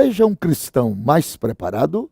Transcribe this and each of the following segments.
Seja um cristão mais preparado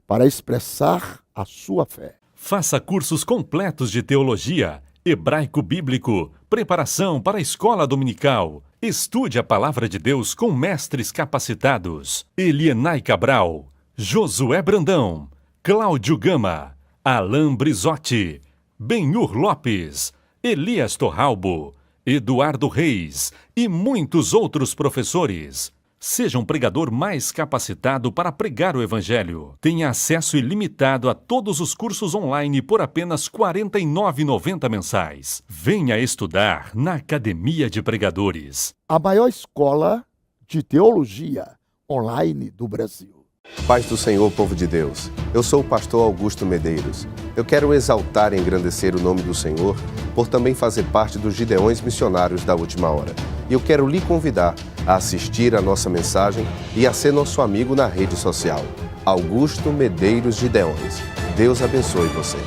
para expressar a sua fé. Faça cursos completos de teologia, hebraico bíblico, preparação para a escola dominical. Estude a palavra de Deus com mestres capacitados. Elienay Cabral, Josué Brandão, Cláudio Gama, Alain Brizotti, Benhur Lopes, Elias Torralbo, Eduardo Reis e muitos outros professores. Seja um pregador mais capacitado para pregar o Evangelho. Tenha acesso ilimitado a todos os cursos online por apenas R$ 49,90 mensais. Venha estudar na Academia de Pregadores. A maior escola de teologia online do Brasil. Paz do Senhor, povo de Deus. Eu sou o pastor Augusto Medeiros. Eu quero exaltar e engrandecer o nome do Senhor por também fazer parte dos Gideões Missionários da Última Hora. E eu quero lhe convidar a assistir a nossa mensagem e a ser nosso amigo na rede social. Augusto Medeiros Gideões. Deus abençoe você.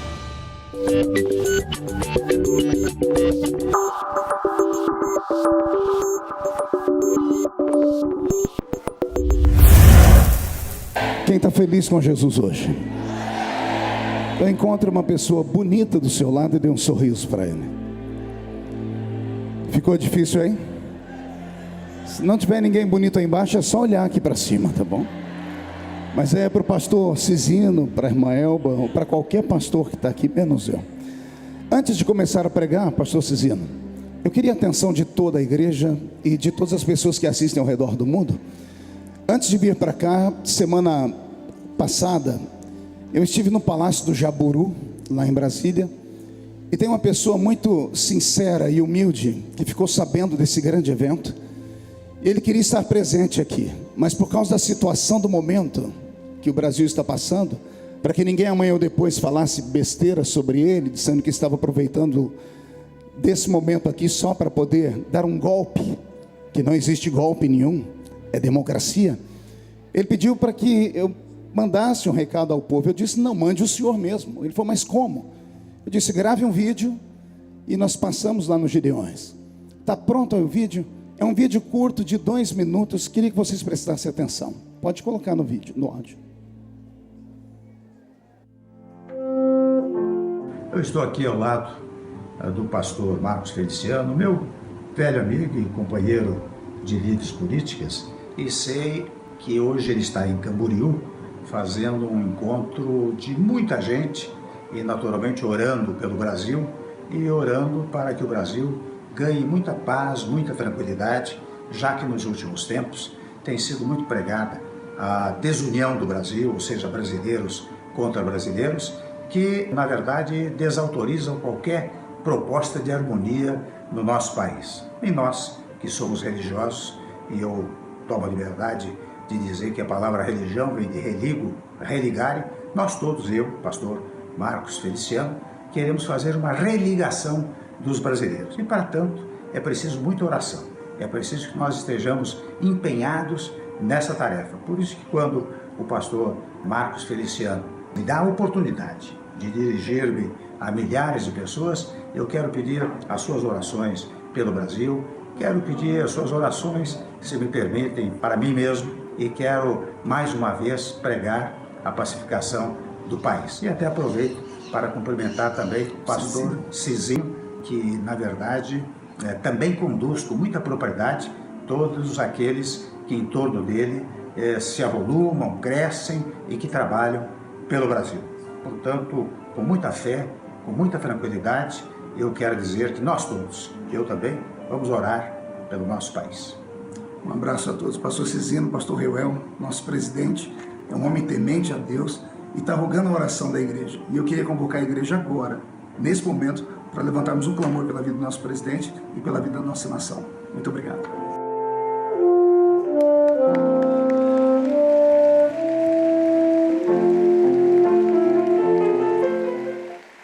Quem está feliz com Jesus hoje? Então encontre uma pessoa bonita do seu lado e dê um sorriso para ele. Ficou difícil aí? Se não tiver ninguém bonito aí embaixo, é só olhar aqui para cima, tá bom? Mas é para o pastor Cisino, para a irmã Elba, ou para qualquer pastor que está aqui, menos eu. Antes de começar a pregar, pastor Cisino, eu queria a atenção de toda a igreja e de todas as pessoas que assistem ao redor do mundo. Antes de vir para cá, semana passada, eu estive no Palácio do Jaburu, lá em Brasília, e tem uma pessoa muito sincera e humilde que ficou sabendo desse grande evento. Ele queria estar presente aqui, mas por causa da situação do momento que o Brasil está passando, para que ninguém amanhã ou depois falasse besteira sobre ele, dizendo que estava aproveitando desse momento aqui só para poder dar um golpe, que não existe golpe nenhum, é democracia. Ele pediu para que eu mandasse um recado ao povo. Eu disse, não, mande o senhor mesmo. Ele falou, mas como? Eu disse, grave um vídeo e nós passamos lá no Gideões. Está pronto aí o vídeo? É um vídeo curto de 2 minutos, queria que vocês prestassem atenção. Pode colocar no vídeo, no áudio. Eu estou aqui ao lado do pastor Marcos Feliciano, meu velho amigo e companheiro de lides políticas, e sei que hoje ele está em Camboriú, fazendo um encontro de muita gente e naturalmente orando pelo Brasil e orando para que o Brasil ganhe muita paz, muita tranquilidade, já que nos últimos tempos tem sido muito pregada a desunião do Brasil, ou seja, brasileiros contra brasileiros, que na verdade desautorizam qualquer proposta de harmonia no nosso país. E nós, que somos religiosos, e eu tomo a liberdade de dizer que a palavra religião vem de religo, religare, nós todos, eu, pastor Marcos Feliciano, queremos fazer uma religação dos brasileiros. E para tanto, é preciso muita oração, é preciso que nós estejamos empenhados nessa tarefa. Por isso que quando o pastor Marcos Feliciano me dá a oportunidade de dirigir-me a milhares de pessoas, eu quero pedir as suas orações pelo Brasil, quero pedir as suas orações, se me permitem, para mim mesmo, e quero mais uma vez pregar a pacificação do país. E até aproveito para cumprimentar também o pastor Cizinho, que na verdade também conduz com muita propriedade todos aqueles que em torno dele se avolumam, crescem e que trabalham pelo Brasil. Portanto, com muita fé, com muita tranquilidade, eu quero dizer que nós todos, eu também, vamos orar pelo nosso país. Um abraço a todos. Pastor Cisino, pastor Reuel, nosso presidente, é um homem temente a Deus e está rogando a oração da igreja. E eu queria convocar a igreja agora, nesse momento, para levantarmos um clamor pela vida do nosso presidente e pela vida da nossa nação. Muito obrigado.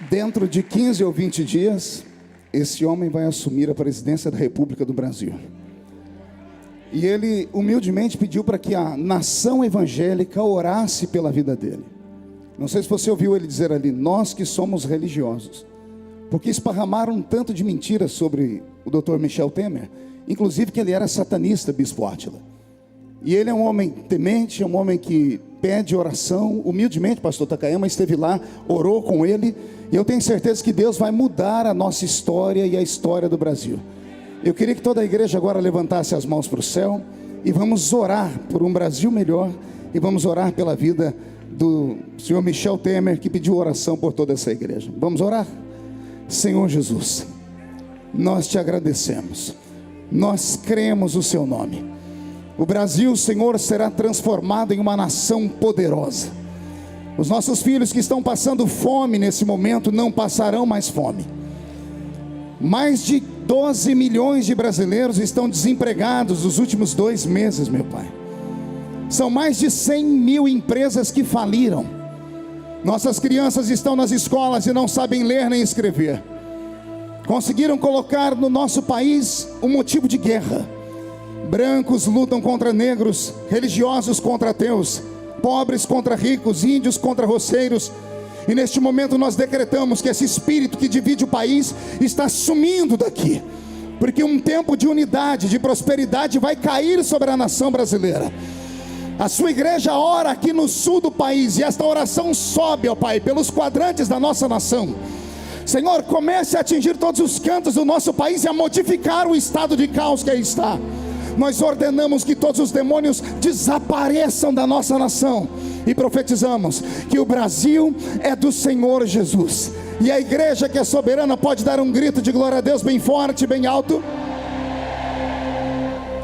Dentro de 15 ou 20 dias, esse homem vai assumir a presidência da República do Brasil. E ele humildemente pediu para que a nação evangélica orasse pela vida dele. Não sei se você ouviu ele dizer ali, nós que somos religiosos. Porque esparramaram um tanto de mentiras sobre o Dr. Michel Temer, inclusive que ele era satanista, Bispo Átila. E ele é um homem temente, é um homem que pede oração, humildemente. Pastor Takayama esteve lá, orou com ele, e eu tenho certeza que Deus vai mudar a nossa história e a história do Brasil. Eu queria que toda a igreja agora levantasse as mãos para o céu, e vamos orar por um Brasil melhor, e vamos orar pela vida do senhor Michel Temer, que pediu oração por toda essa igreja. Vamos orar? Senhor Jesus, nós te agradecemos, nós cremos o seu nome. O Brasil, Senhor, será transformado em uma nação poderosa. Os nossos filhos que estão passando fome nesse momento não passarão mais fome. Mais de 12 milhões de brasileiros estão desempregados nos últimos 2 meses, meu Pai. São mais de 100 mil empresas que faliram. Nossas crianças estão nas escolas e não sabem ler nem escrever. Conseguiram colocar no nosso país um motivo de guerra. Brancos lutam contra negros, religiosos contra ateus, pobres contra ricos, índios contra roceiros. E neste momento nós decretamos que esse espírito que divide o país está sumindo daqui, porque um tempo de unidade, de prosperidade vai cair sobre a nação brasileira. A sua igreja ora aqui no sul do país, e esta oração sobe, ó Pai, pelos quadrantes da nossa nação. Senhor, comece a atingir todos os cantos do nosso país e a modificar o estado de caos que aí está. Nós ordenamos que todos os demônios desapareçam da nossa nação, e profetizamos que o Brasil é do Senhor Jesus. E a igreja que é soberana pode dar um grito de glória a Deus bem forte, bem alto.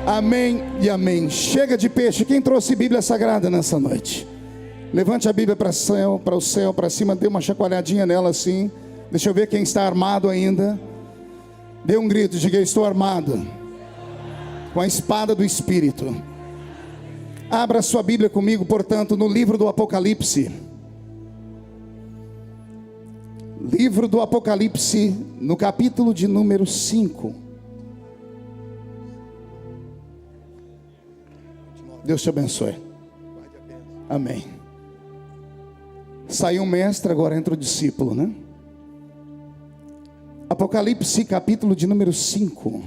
Amém e amém. Chega de peixe. Quem trouxe Bíblia Sagrada nessa noite? Levante a Bíblia para o céu, para cima, dê uma chacoalhadinha nela assim. Deixa eu ver quem está armado ainda. Dê um grito, diga: estou armado com a espada do Espírito. Abra sua Bíblia comigo, portanto, no livro do Apocalipse. Livro do Apocalipse, no capítulo de número 5. Deus te abençoe. Amém. Saiu o mestre, agora entra o discípulo, né? Apocalipse, capítulo de número 5.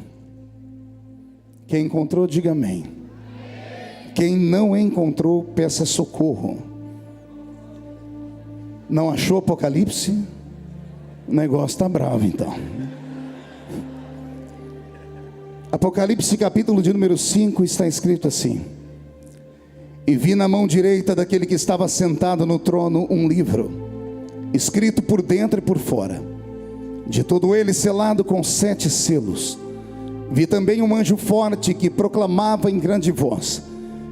Quem encontrou, diga amém. Quem não encontrou, peça socorro. Não achou Apocalipse? O negócio está bravo então. Apocalipse capítulo de número 5 está escrito assim: e vi na mão direita daquele que estava sentado no trono um livro, escrito por dentro e por fora, de todo ele selado com 7 selos. Vi também um anjo forte que proclamava em grande voz: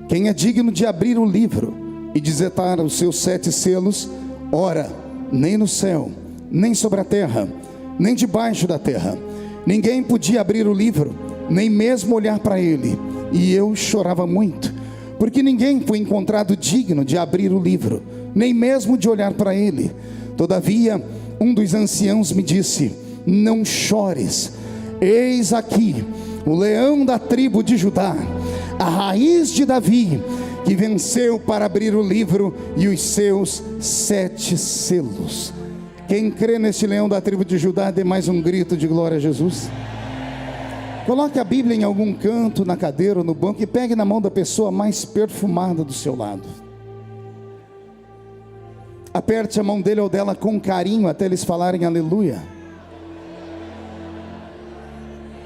quem é digno de abrir o livro e desatar os seus 7 selos? Ora, nem no céu, nem sobre a terra, nem debaixo da terra, ninguém podia abrir o livro, nem mesmo olhar para ele. E eu chorava muito, porque ninguém foi encontrado digno de abrir o livro, nem mesmo de olhar para ele. Todavia, um dos anciãos me disse: não chores, eis aqui o leão da tribo de Judá, a raiz de Davi, que venceu para abrir o livro e os seus 7 selos. Quem crê neste leão da tribo de Judá, dê mais um grito de glória a Jesus. Coloque a Bíblia em algum canto, na cadeira ou no banco, e pegue na mão da pessoa mais perfumada do seu lado. Aperte a mão dele ou dela com carinho até eles falarem aleluia.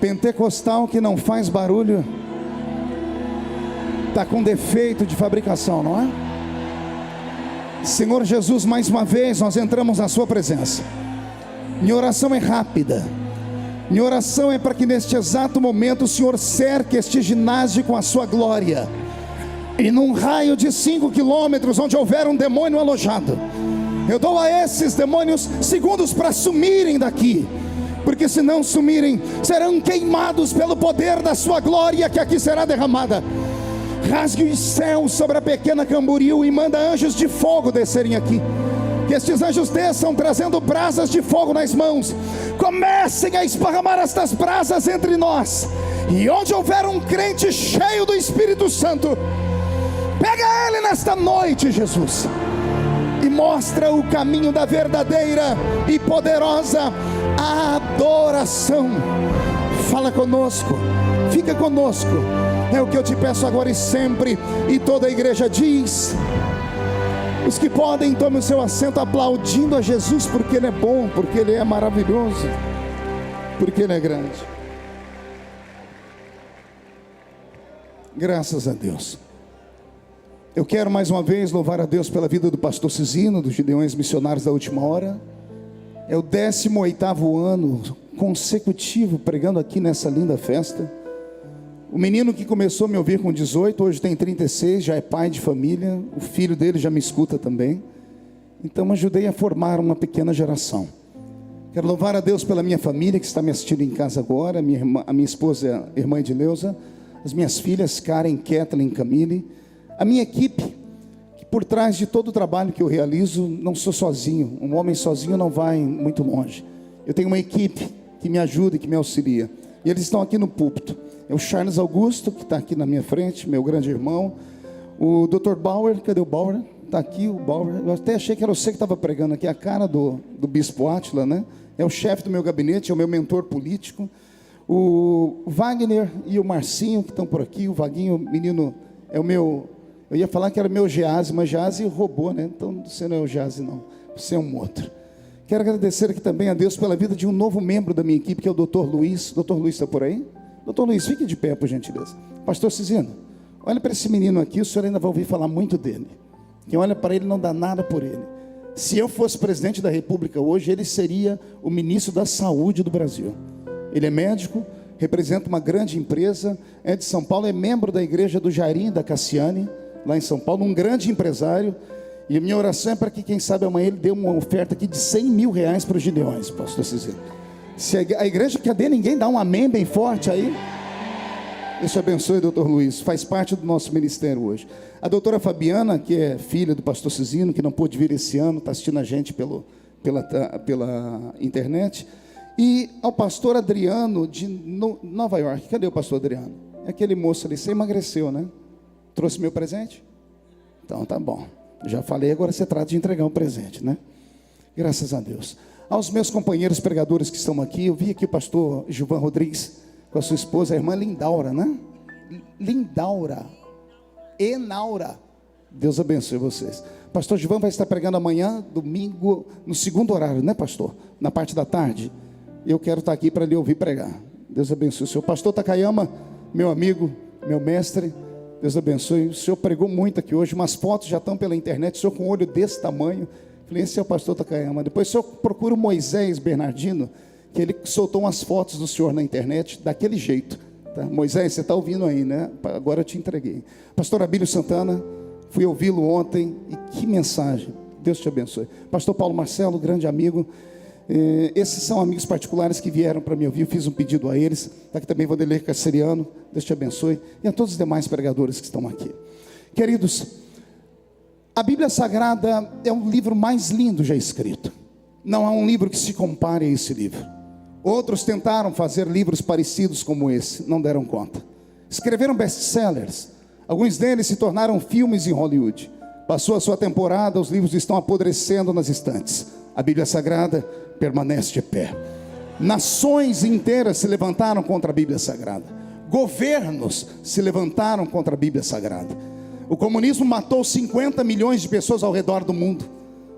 Pentecostal que não faz barulho está com defeito de fabricação, não é? Senhor Jesus, mais uma vez nós entramos na sua presença. Minha oração é rápida. Minha oração é para que neste exato momento o Senhor cerque este ginásio com a sua glória, e num raio de 5 quilômetros onde houver um demônio alojado, eu dou a esses demônios segundos para sumirem daqui, porque se não sumirem, serão queimados pelo poder da sua glória que aqui será derramada. Rasgue os céus sobre a pequena Camboriú e manda anjos de fogo descerem aqui. Que estes anjos desçam trazendo brasas de fogo nas mãos. Comecem a esparramar estas brasas entre nós. E onde houver um crente cheio do Espírito Santo, pega ele nesta noite, Jesus, e mostra o caminho da verdadeira e poderosa adoração. Fala conosco, fica conosco, É o que eu te peço agora e sempre. E toda a igreja diz: os que podem, tomem o seu assento aplaudindo a Jesus, porque Ele é bom, porque Ele é maravilhoso, porque Ele é grande. Graças a Deus. Eu quero mais uma vez louvar a Deus pela vida do pastor Cisino, dos Gideões Missionários da Última Hora. É o 18º ano consecutivo pregando aqui nessa linda festa. O menino que começou a me ouvir com 18, hoje tem 36, já é pai de família. O filho dele já me escuta também. Então ajudei a formar uma pequena geração. Quero louvar a Deus pela minha família que está me assistindo em casa agora. A minha esposa, a irmã Edileuza, as minhas filhas Karen, Kathleen, Camille, a minha equipe, que por trás de todo o trabalho que eu realizo, não sou sozinho. Um homem sozinho não vai muito longe. Eu tenho uma equipe que me ajuda e que me auxilia. E eles estão aqui no púlpito. É o Charles Augusto, que está aqui na minha frente, meu grande irmão. O Dr. Bauer, cadê o Bauer? Está aqui o Bauer. Eu até achei que era você que estava pregando aqui, a cara do Bispo Átila, né? É o chefe do meu gabinete, é o meu mentor político. O Wagner e o Marcinho, que estão por aqui. O Vaguinho, menino, é o meu... Eu ia falar que era meu Gease, mas Gease roubou, né? Então você não é o Gease, não. Você é um outro. Quero agradecer aqui também a Deus pela vida de um novo membro da minha equipe, que é o Dr. Luiz. Dr. Luiz está por aí? Dr. Luiz, fique de pé, por gentileza. Pastor Cisino, olha para esse menino aqui, o senhor ainda vai ouvir falar muito dele. Quem olha para ele não dá nada por ele. Se eu fosse presidente da República hoje, ele seria o ministro da Saúde do Brasil. Ele é médico, representa uma grande empresa, é de São Paulo, é membro da igreja do Jairim da Cassiane, lá em São Paulo, um grande empresário. E a minha oração é para que, quem sabe, amanhã ele dê uma oferta aqui de 100 mil reais para os Gideões, pastor Cisino. Se a igreja cadê? Ninguém dá um amém bem forte aí? Deus te abençoe, doutor Luiz. Faz parte do nosso ministério hoje. A doutora Fabiana, que é filha do pastor Cisino, que não pôde vir esse ano, está assistindo a gente pela internet. E ao pastor Adriano de Nova York. Cadê o pastor Adriano? É aquele moço ali. Você emagreceu, né? Trouxe meu presente? Então tá bom. Já falei, agora você trata de entregar um presente, né? Graças a Deus. Aos meus companheiros pregadores que estão aqui, eu vi aqui o pastor Gilvan Rodrigues com a sua esposa, a irmã Lindaura, né? Lindaura. Enaura. Deus abençoe vocês. Pastor Gilvan vai estar pregando amanhã, domingo, no segundo horário, né, pastor? Na parte da tarde. Eu quero estar aqui para lhe ouvir pregar. Deus abençoe o senhor. Pastor Takayama, meu amigo, meu mestre, Deus abençoe. O senhor pregou muito aqui hoje, umas fotos já estão pela internet, o senhor com um olho desse tamanho. Falei, esse é o pastor Takayama. Depois o senhor procura o Moisés Bernardino, que ele soltou umas fotos do senhor na internet, daquele jeito. Tá? Moisés, você está ouvindo aí, né? Agora eu te entreguei. Pastor Abílio Santana, fui ouvi-lo ontem, e que mensagem. Deus te abençoe. Pastor Paulo Marcelo, grande amigo. Esses são amigos particulares que vieram para me ouvir. Eu fiz um pedido a eles. Está aqui também Vanderlei Carceriano. Deus te abençoe. E a todos os demais pregadores que estão aqui. Queridos, a Bíblia Sagrada é o livro mais lindo já escrito. Não há um livro que se compare a esse livro. Outros tentaram fazer livros parecidos como esse, não deram conta. Escreveram best-sellers. Alguns deles se tornaram filmes em Hollywood. Passou a sua temporada, os livros estão apodrecendo nas estantes. A Bíblia Sagrada permanece de pé. Nações inteiras se levantaram contra a Bíblia Sagrada. Governos se levantaram contra a Bíblia Sagrada. O comunismo matou 50 milhões de pessoas ao redor do mundo.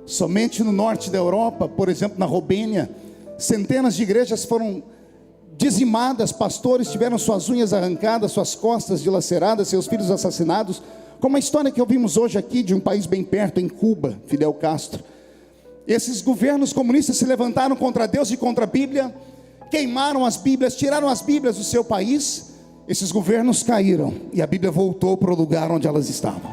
Somente no norte da Europa, por exemplo, na Romênia, centenas de igrejas foram dizimadas, pastores tiveram suas unhas arrancadas, suas costas dilaceradas, seus filhos assassinados, como a história que ouvimos hoje aqui de um país bem perto, em Cuba, Fidel Castro. Esses governos comunistas se levantaram contra Deus e contra a Bíblia, queimaram as Bíblias, tiraram as Bíblias do seu país. Esses governos caíram e a Bíblia voltou para o lugar onde elas estavam.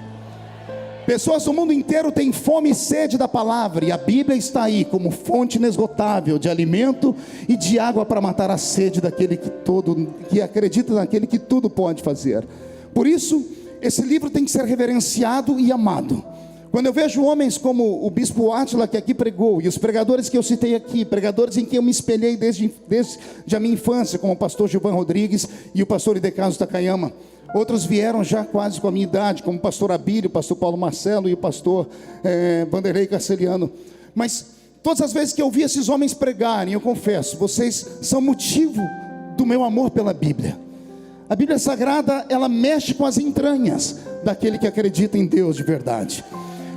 Pessoas do mundo inteiro têm fome e sede da palavra, e a Bíblia está aí como fonte inesgotável de alimento e de água para matar a sede daquele que acredita naquele que tudo pode fazer. Por isso, esse livro tem que ser reverenciado e amado. Quando eu vejo homens como o Bispo Átila, que aqui pregou, e os pregadores que eu citei aqui, pregadores em quem eu me espelhei desde a minha infância, como o pastor Gilvan Rodrigues e o pastor Idecaso Takayama. Outros vieram já quase com a minha idade, como o pastor Abílio, o pastor Paulo Marcelo e o pastor Vanderlei Carceriano. Mas todas as vezes que eu vi esses homens pregarem, eu confesso, vocês são motivo do meu amor pela Bíblia. A Bíblia Sagrada, ela mexe com as entranhas daquele que acredita em Deus de verdade.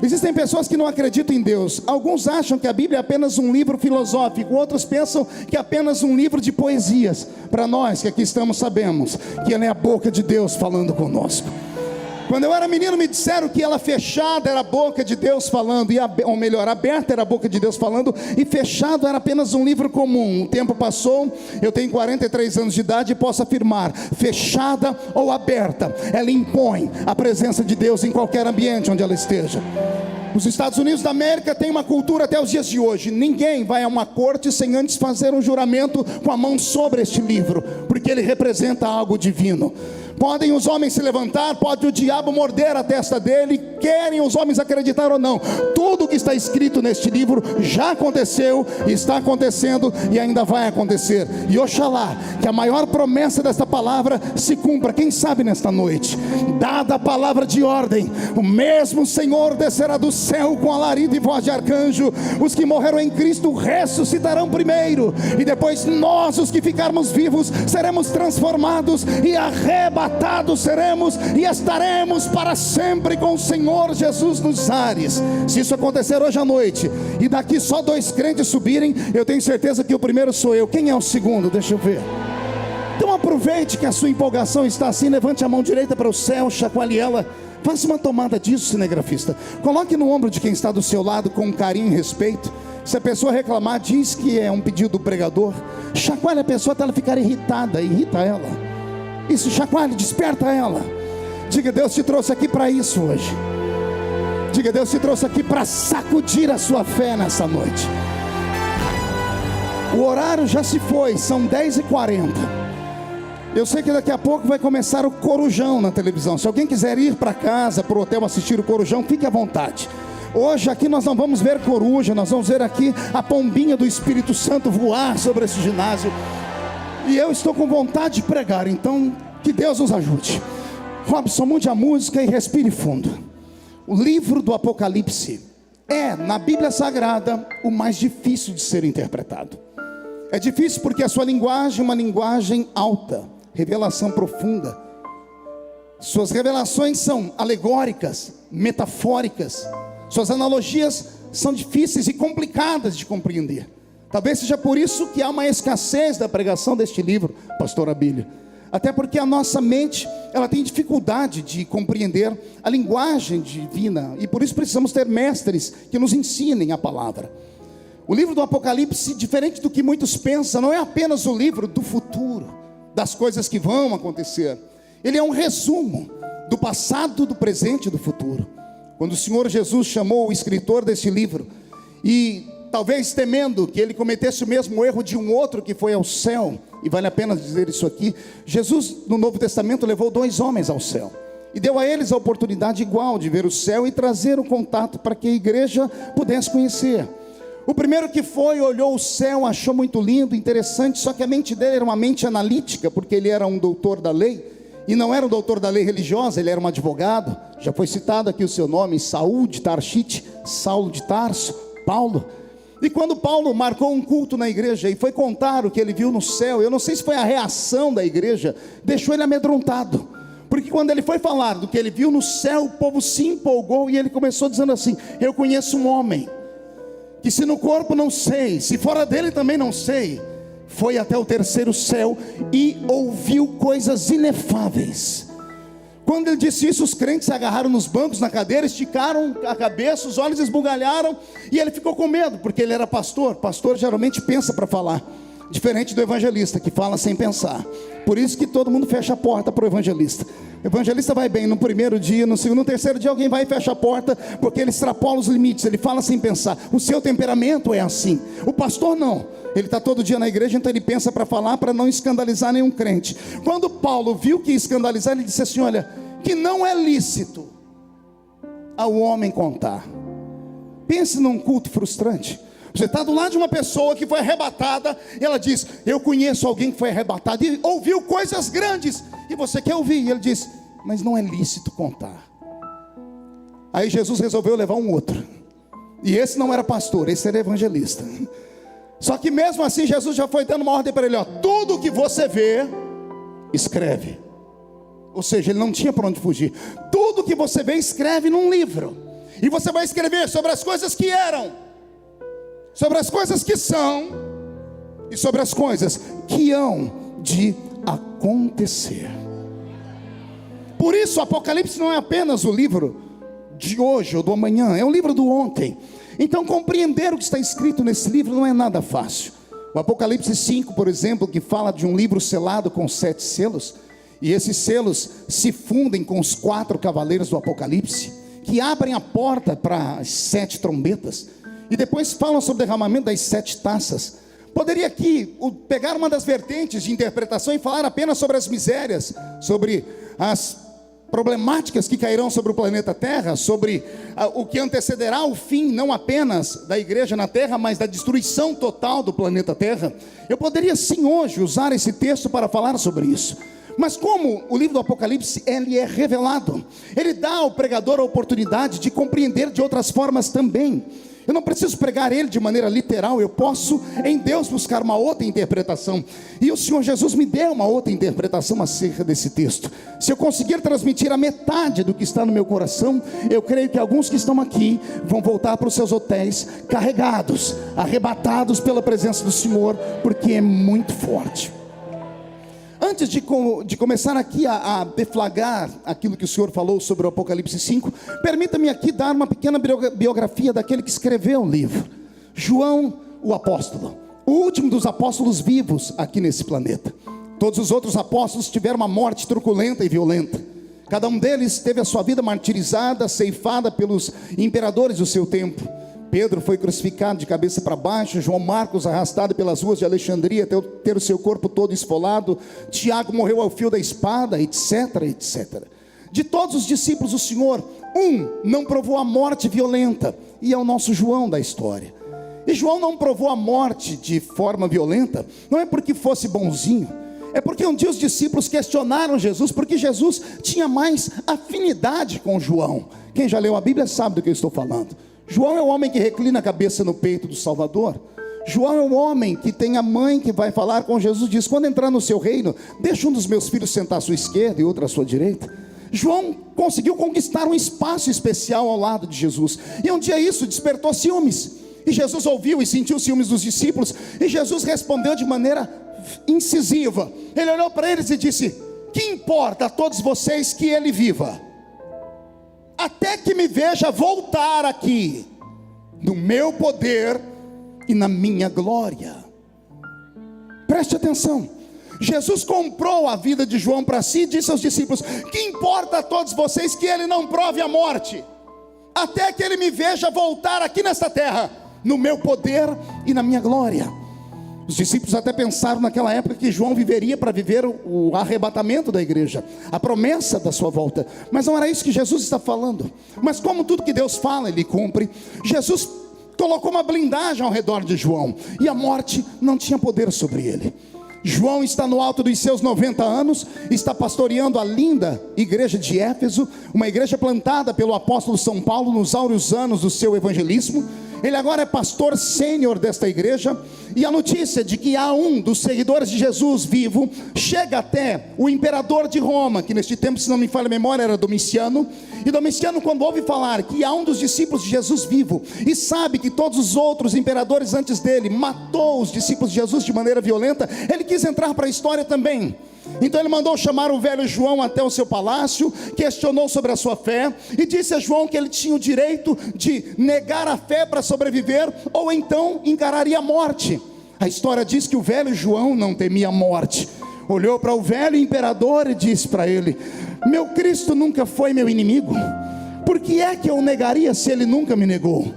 Existem pessoas que não acreditam em Deus. Alguns acham que a Bíblia é apenas um livro filosófico, outros pensam que é apenas um livro de poesias. Para nós que aqui estamos, sabemos que ela é a boca de Deus falando conosco. Quando eu era menino, me disseram que ela fechada era a boca de Deus falando, ou melhor, aberta era a boca de Deus falando, e fechado era apenas um livro comum. O tempo passou, eu tenho 43 anos de idade e posso afirmar, fechada ou aberta, ela impõe a presença de Deus em qualquer ambiente onde ela esteja. Os Estados Unidos da América têm uma cultura até os dias de hoje: ninguém vai a uma corte sem antes fazer um juramento com a mão sobre este livro, porque ele representa algo divino. Podem os homens se levantar, pode o diabo morder a testa dele, querem os homens acreditar ou não, tudo que está escrito neste livro já aconteceu, está acontecendo e ainda vai acontecer. E oxalá que a maior promessa desta palavra se cumpra, quem sabe nesta noite. Dada a palavra de ordem, o mesmo Senhor descerá do céu com alarido e voz de arcanjo. Os que morreram em Cristo ressuscitarão primeiro, e depois nós, os que ficarmos vivos, seremos transformados e arrebatados seremos e estaremos para sempre com o Senhor Jesus nos ares. Se isso acontecer hoje à noite e daqui só 2 crentes subirem, eu tenho certeza que o primeiro sou eu. Quem é o segundo? Deixa eu ver. Então aproveite que a sua empolgação está assim, levante a mão direita para o céu, chacoalhe ela, faça uma tomada disso, cinegrafista. Coloque no ombro de quem está do seu lado com carinho e respeito. Se a pessoa reclamar, diz que é um pedido do pregador. Chacoalhe a pessoa até ela ficar irritada, irrita ela. Isso, chacoalhe, desperta ela. Diga: Deus te trouxe aqui para isso hoje. Diga: Deus te trouxe aqui para sacudir a sua fé nessa noite. O horário já se foi, são 10h40. Eu sei que daqui a pouco vai começar o Corujão na televisão. Se alguém quiser ir para casa, para o hotel assistir o Corujão, fique à vontade. Hoje aqui nós não vamos ver coruja, nós vamos ver aqui a pombinha do Espírito Santo voar sobre esse ginásio. E eu estou com vontade de pregar, então que Deus nos ajude. Robson, mude a música e respire fundo. O livro do Apocalipse é, na Bíblia Sagrada, o mais difícil de ser interpretado. É difícil porque a sua linguagem é uma linguagem alta, revelação profunda. Suas revelações são alegóricas, metafóricas. Suas analogias são difíceis e complicadas de compreender. Talvez seja por isso que há uma escassez da pregação deste livro, pastor Abílio. Até porque a nossa mente, ela tem dificuldade de compreender a linguagem divina, e por isso precisamos ter mestres que nos ensinem a palavra. O livro do Apocalipse, diferente do que muitos pensam, não é apenas o livro do futuro, das coisas que vão acontecer. Ele é um resumo do passado, do presente e do futuro. Quando o Senhor Jesus chamou o escritor desse livro, e talvez temendo que ele cometesse o mesmo erro de um outro que foi ao céu, e vale a pena dizer isso aqui, Jesus no Novo Testamento levou 2 homens ao céu, e deu a eles a oportunidade igual de ver o céu e trazer o contato para que a igreja pudesse conhecer. O primeiro que foi, olhou o céu, achou muito lindo, interessante, só que a mente dele era uma mente analítica, porque ele era um doutor da lei, e não era um doutor da lei religiosa, ele era um advogado. Já foi citado aqui o seu nome, Saul de Tarshite, Saulo de Tarso, Paulo. E quando Paulo marcou um culto na igreja e foi contar o que ele viu no céu, eu não sei se foi a reação da igreja, deixou ele amedrontado. Porque quando ele foi falar do que ele viu no céu, o povo se empolgou e ele começou dizendo assim: eu conheço um homem, que se no corpo não sei, se fora dele também não sei, foi até o 3º céu e ouviu coisas inefáveis. Quando ele disse isso, os crentes se agarraram nos bancos, na cadeira, esticaram a cabeça, os olhos esbugalharam, e ele ficou com medo, porque ele era pastor. Pastor geralmente pensa para falar, diferente do evangelista, que fala sem pensar. Por isso que todo mundo fecha a porta para o evangelista. O evangelista vai bem no primeiro dia, no segundo, no terceiro dia alguém vai e fecha a porta, porque ele extrapola os limites, ele fala sem pensar. O seu temperamento é assim. O pastor não, ele está todo dia na igreja, então ele pensa para falar, para não escandalizar nenhum crente. Quando Paulo viu que ia escandalizar, ele disse assim: olha, que não é lícito ao homem contar. Pense num culto frustrante. Você está do lado de uma pessoa que foi arrebatada, e ela diz: eu conheço alguém que foi arrebatado e ouviu coisas grandes, e você quer ouvir, e ele diz: mas não é lícito contar. Aí Jesus resolveu levar um outro, e esse não era pastor, esse era evangelista. Só que mesmo assim Jesus já foi dando uma ordem para ele: ó, tudo que você vê, escreve. Ou seja, ele não tinha para onde fugir. Tudo que você vê, escreve num livro. E você vai escrever sobre as coisas que eram, sobre as coisas que são e sobre as coisas que hão de acontecer. Por isso, o Apocalipse não é apenas o livro de hoje ou do amanhã, é o livro do ontem. Então, compreender o que está escrito nesse livro não é nada fácil. O Apocalipse 5, por exemplo, que fala de um livro selado com 7 selos, e esses selos se fundem com os 4 cavaleiros do Apocalipse, que abrem a porta para as 7 trombetas, e depois falam sobre o derramamento das 7 taças. Poderia aqui pegar uma das vertentes de interpretação e falar apenas sobre as misérias, sobre as problemáticas que cairão sobre o planeta Terra, sobre o que antecederá o fim, não apenas da igreja na Terra, mas da destruição total do planeta Terra. Eu poderia sim hoje usar esse texto para falar sobre isso. Mas como o livro do Apocalipse, ele é revelado, ele dá ao pregador a oportunidade de compreender de outras formas também. Eu não preciso pregar ele de maneira literal, eu posso em Deus buscar uma outra interpretação. E o Senhor Jesus me deu uma outra interpretação acerca desse texto. Se eu conseguir transmitir a metade do que está no meu coração, eu creio que alguns que estão aqui vão voltar para os seus hotéis carregados, arrebatados pela presença do Senhor, porque é muito forte. Antes de começar aqui a deflagrar aquilo que o Senhor falou sobre o Apocalipse 5, permita-me aqui dar uma pequena biografia daquele que escreveu o livro. João, o apóstolo, o último dos apóstolos vivos aqui nesse planeta. Todos os outros apóstolos tiveram uma morte truculenta e violenta. Cada um deles teve a sua vida martirizada, ceifada pelos imperadores do seu tempo. Pedro foi crucificado de cabeça para baixo, João Marcos arrastado pelas ruas de Alexandria até ter o seu corpo todo esfolado, Tiago morreu ao fio da espada, etc, etc. De todos os discípulos do Senhor, não provou a morte violenta, e é o nosso João da história. E João não provou a morte de forma violenta, não é porque fosse bonzinho, é porque um dia os discípulos questionaram Jesus, porque Jesus tinha mais afinidade com João. Quem já leu a Bíblia sabe do que eu estou falando. João é o homem que reclina a cabeça no peito do Salvador. João é o homem que tem a mãe que vai falar com Jesus, diz: quando entrar no seu reino, deixa um dos meus filhos sentar à sua esquerda e outro à sua direita. João conseguiu conquistar um espaço especial ao lado de Jesus, e um dia isso despertou ciúmes, e Jesus ouviu e sentiu ciúmes dos discípulos, e Jesus respondeu de maneira incisiva. Ele olhou para eles e disse: que importa a todos vocês que ele viva, até que me veja voltar aqui, no meu poder e na minha glória. Preste atenção, Jesus comprou a vida de João para si e disse aos discípulos: que importa a todos vocês que ele não prove a morte, até que ele me veja voltar aqui nesta terra, no meu poder e na minha glória. Os discípulos até pensaram naquela época que João viveria para viver o arrebatamento da igreja, a promessa da sua volta. Mas não era isso que Jesus está falando. Mas como tudo que Deus fala, Ele cumpre. Jesus colocou uma blindagem ao redor de João, e a morte não tinha poder sobre ele. João está no alto dos seus 90 anos, está pastoreando a linda igreja de Éfeso, uma igreja plantada pelo apóstolo São Paulo nos áureos anos do seu evangelismo. Ele agora é pastor sênior desta igreja, e a notícia de que há um dos seguidores de Jesus vivo chega até o imperador de Roma, que neste tempo, se não me falha a memória, era Domiciano. E Domiciano, quando ouve falar que há um dos discípulos de Jesus vivo, e sabe que todos os outros imperadores antes dele matou os discípulos de Jesus de maneira violenta, ele quis entrar para a história também. Então ele mandou chamar o velho João até o seu palácio, questionou sobre a sua fé, e disse a João que ele tinha o direito de negar a fé para sobreviver, ou então encararia a morte. A história diz que o velho João não temia a morte, olhou para o velho imperador e disse para ele: meu Cristo nunca foi meu inimigo, por que é que eu negaria se ele nunca me negou?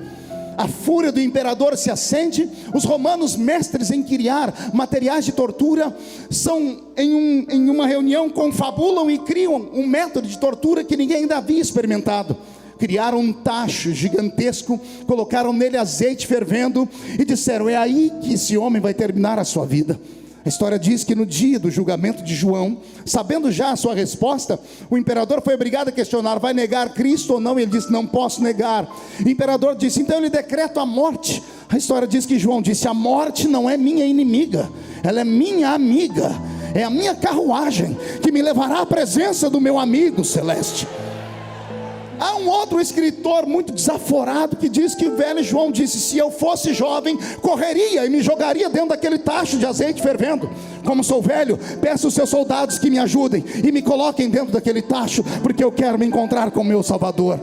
A fúria do imperador se acende. Os romanos, mestres em criar materiais de tortura, são em uma reunião, confabulam e criam um método de tortura que ninguém ainda havia experimentado. Criaram um tacho gigantesco, colocaram nele azeite fervendo e disseram: é aí que esse homem vai terminar a sua vida. A história diz que no dia do julgamento de João, sabendo já a sua resposta, o imperador foi obrigado a questionar: vai negar Cristo ou não? Ele disse: não posso negar. O imperador disse: então ele decreta a morte. A história diz que João disse: a morte não é minha inimiga, ela é minha amiga. é a minha carruagem que me levará à presença do meu amigo celeste. Há um outro escritor muito desaforado que diz que o velho João disse: se eu fosse jovem, correria e me jogaria dentro daquele tacho de azeite fervendo. Como sou velho, peço aos seus soldados que me ajudem e me coloquem dentro daquele tacho, porque eu quero me encontrar com o meu Salvador.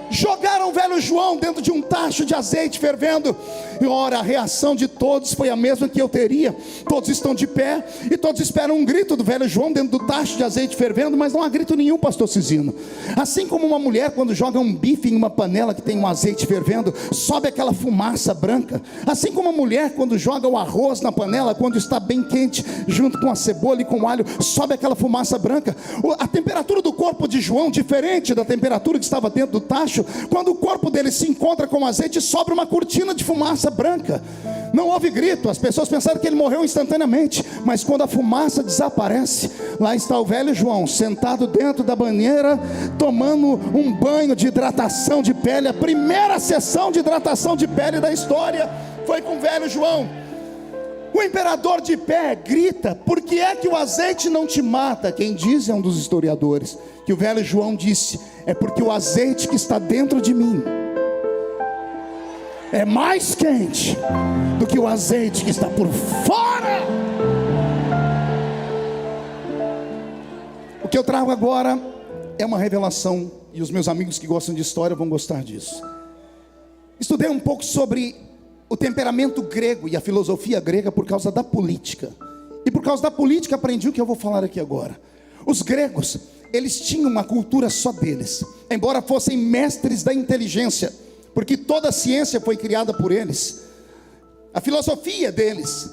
Jogaram o velho João dentro de um tacho de azeite fervendo. E ora, a reação de todos foi a mesma que eu teria. Todos estão de pé e todos esperam um grito do velho João dentro do tacho de azeite fervendo, mas não há grito nenhum, pastor Cisino. Assim como uma mulher quando joga um bife em uma panela que tem um azeite fervendo, sobe aquela fumaça branca. Assim como uma mulher quando joga o arroz na panela, quando está bem quente, junto com a cebola e com o alho, sobe aquela fumaça branca. A temperatura do corpo de João, diferente da temperatura que estava dentro do tacho. Quando o corpo dele se encontra com o azeite, sobra uma cortina de fumaça branca. Não houve grito, as pessoas pensaram que ele morreu instantaneamente. Mas quando a fumaça desaparece, lá está o velho João, sentado dentro da banheira, tomando um banho de hidratação de pele. A primeira sessão de hidratação de pele da história foi com o velho João. O imperador de pé grita: por que é que o azeite não te mata? Quem diz é um dos historiadores que o velho João disse: é porque o azeite que está dentro de mim é mais quente do que o azeite que está por fora. O que eu trago agora é uma revelação, e os meus amigos que gostam de história vão gostar disso. Estudei um pouco sobre o temperamento grego e a filosofia grega por causa da política. E por causa da política aprendi o que eu vou falar aqui agora. Os gregos, eles tinham uma cultura só deles, embora fossem mestres da inteligência, porque toda a ciência foi criada por eles. A filosofia deles,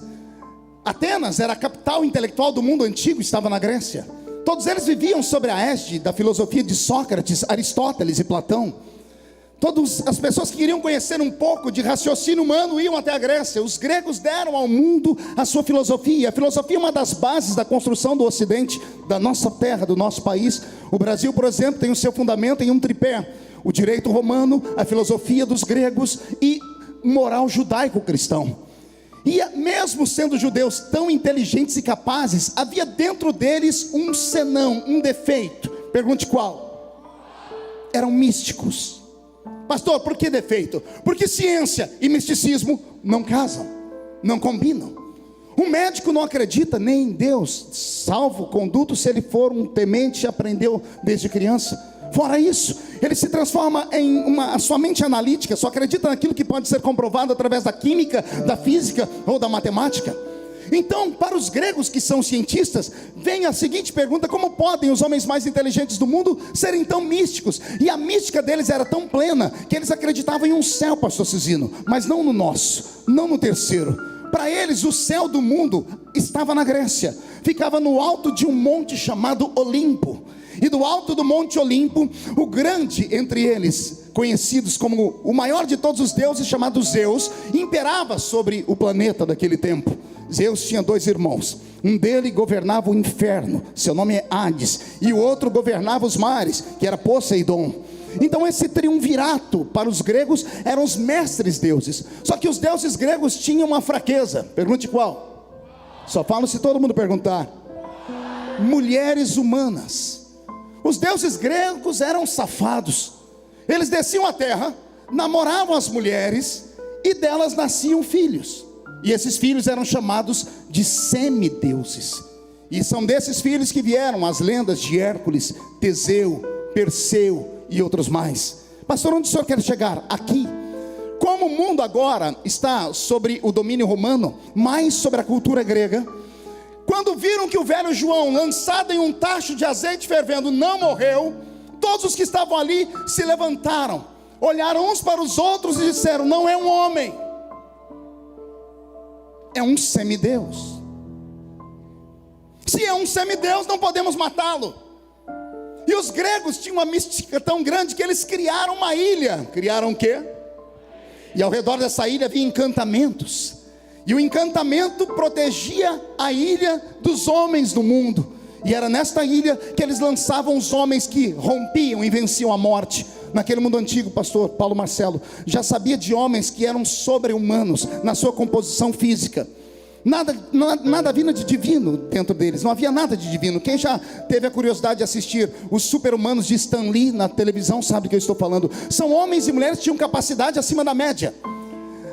Atenas era a capital intelectual do mundo antigo, estava na Grécia. Todos eles viviam sobre a égide da filosofia de Sócrates, Aristóteles e Platão. Todas as pessoas que queriam conhecer um pouco de raciocínio humano iam até a Grécia. Os gregos deram ao mundo a sua filosofia. A filosofia é uma das bases da construção do Ocidente, da nossa terra, do nosso país. O Brasil, por exemplo, tem o seu fundamento em um tripé: o direito romano, a filosofia dos gregos e moral judaico-cristão. E mesmo sendo judeus tão inteligentes e capazes, havia dentro deles um senão, um defeito. Pergunte qual? Eram místicos. Pastor, por que defeito? Porque ciência e misticismo não casam, não combinam. Um médico não acredita nem em Deus, salvo conduto se ele for um temente e aprendeu desde criança. Fora isso, ele se transforma em a sua mente analítica, só acredita naquilo que pode ser comprovado através da química, da física ou da matemática. Então, para os gregos que são cientistas, vem a seguinte pergunta: como podem os homens mais inteligentes do mundo serem tão místicos? E a mística deles era tão plena que eles acreditavam em um céu, pastor Cisino, mas não no nosso, não no terceiro. Para eles o céu do mundo estava na Grécia, ficava no alto de um monte chamado Olimpo. E do alto do monte Olimpo, o grande entre eles, conhecidos como o maior de todos os deuses, chamado Zeus, imperava sobre o planeta daquele tempo. Zeus tinha 2 irmãos, um dele governava o inferno, seu nome é Hades, e o outro governava os mares, que era Poseidon. Então esse triunvirato para os gregos eram os mestres deuses. Só que os deuses gregos tinham uma fraqueza. Pergunte qual? Só falo se todo mundo perguntar. Mulheres humanas. Os deuses gregos eram safados. Eles desciam à terra, namoravam as mulheres e delas nasciam filhos. E esses filhos eram chamados de semideuses. E são desses filhos que vieram as lendas de Hércules, Teseu, Perseu e outros mais. Pastor, onde o senhor quer chegar? Aqui. Como o mundo agora está sobre o domínio romano, mais sobre a cultura grega, quando viram que o velho João, lançado em um tacho de azeite fervendo, não morreu, todos os que estavam ali se levantaram, olharam uns para os outros e disseram: não é um homem, é um semideus. Se é um semideus, não podemos matá-lo. E os gregos tinham uma mística tão grande que eles criaram uma ilha. Criaram o quê? E ao redor dessa ilha havia encantamentos. E o encantamento protegia a ilha dos homens do mundo. E era nesta ilha que eles lançavam os homens que rompiam e venciam a morte. Naquele mundo antigo, pastor Paulo Marcelo já sabia de homens que eram sobre-humanos na sua composição física. Nada havia de divino dentro deles, não havia nada de divino. Quem já teve a curiosidade de assistir os Super-Humanos de Stan Lee na televisão sabe do que eu estou falando. São homens e mulheres que tinham capacidade acima da média.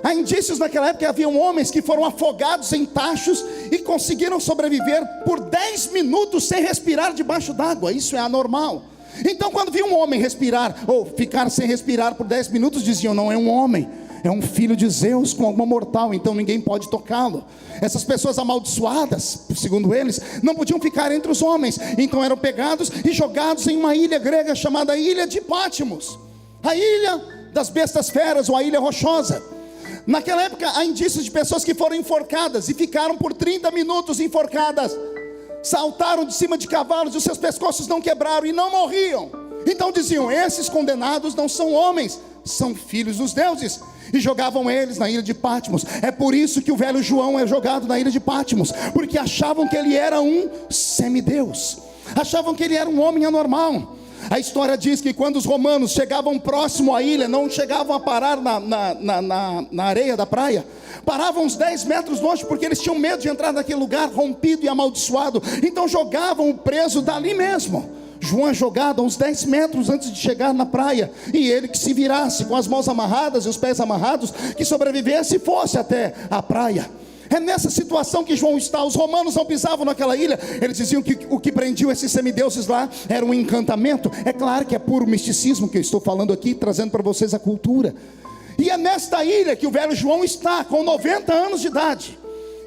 Há indícios naquela época que haviam homens que foram afogados em tachos e conseguiram sobreviver por 10 minutos sem respirar debaixo d'água. Isso é anormal. Então quando viam um homem respirar ou ficar sem respirar por 10 minutos, diziam: não é um homem, é um filho de Zeus com alguma mortal, então ninguém pode tocá-lo. Essas pessoas amaldiçoadas, segundo eles, não podiam ficar entre os homens, então eram pegados e jogados em uma ilha grega chamada Ilha de Patmos, a ilha das bestas feras, ou a ilha rochosa. Naquela época há indícios de pessoas que foram enforcadas e ficaram por 30 minutos enforcadas, saltaram de cima de cavalos e os seus pescoços não quebraram e não morriam. Então diziam: esses condenados não são homens, são filhos dos deuses. E jogavam eles na ilha de Patmos. É por isso que o velho João é jogado na ilha de Patmos, porque achavam que ele era um semideus, achavam que ele era um homem anormal. A história diz que quando os romanos chegavam próximo à ilha, não chegavam a parar na areia da praia, paravam uns 10 metros longe, porque eles tinham medo de entrar naquele lugar rompido e amaldiçoado. Então jogavam o preso dali mesmo. João é jogado a uns 10 metros antes de chegar na praia, e ele que se virasse com as mãos amarradas e os pés amarrados, que sobrevivesse e fosse até a praia. É nessa situação que João está. Os romanos não pisavam naquela ilha. Eles diziam que o que prendiam esses semideuses lá era um encantamento. É claro que é puro misticismo que eu estou falando aqui, trazendo para vocês a cultura. E é nesta ilha que o velho João está, com 90 anos de idade.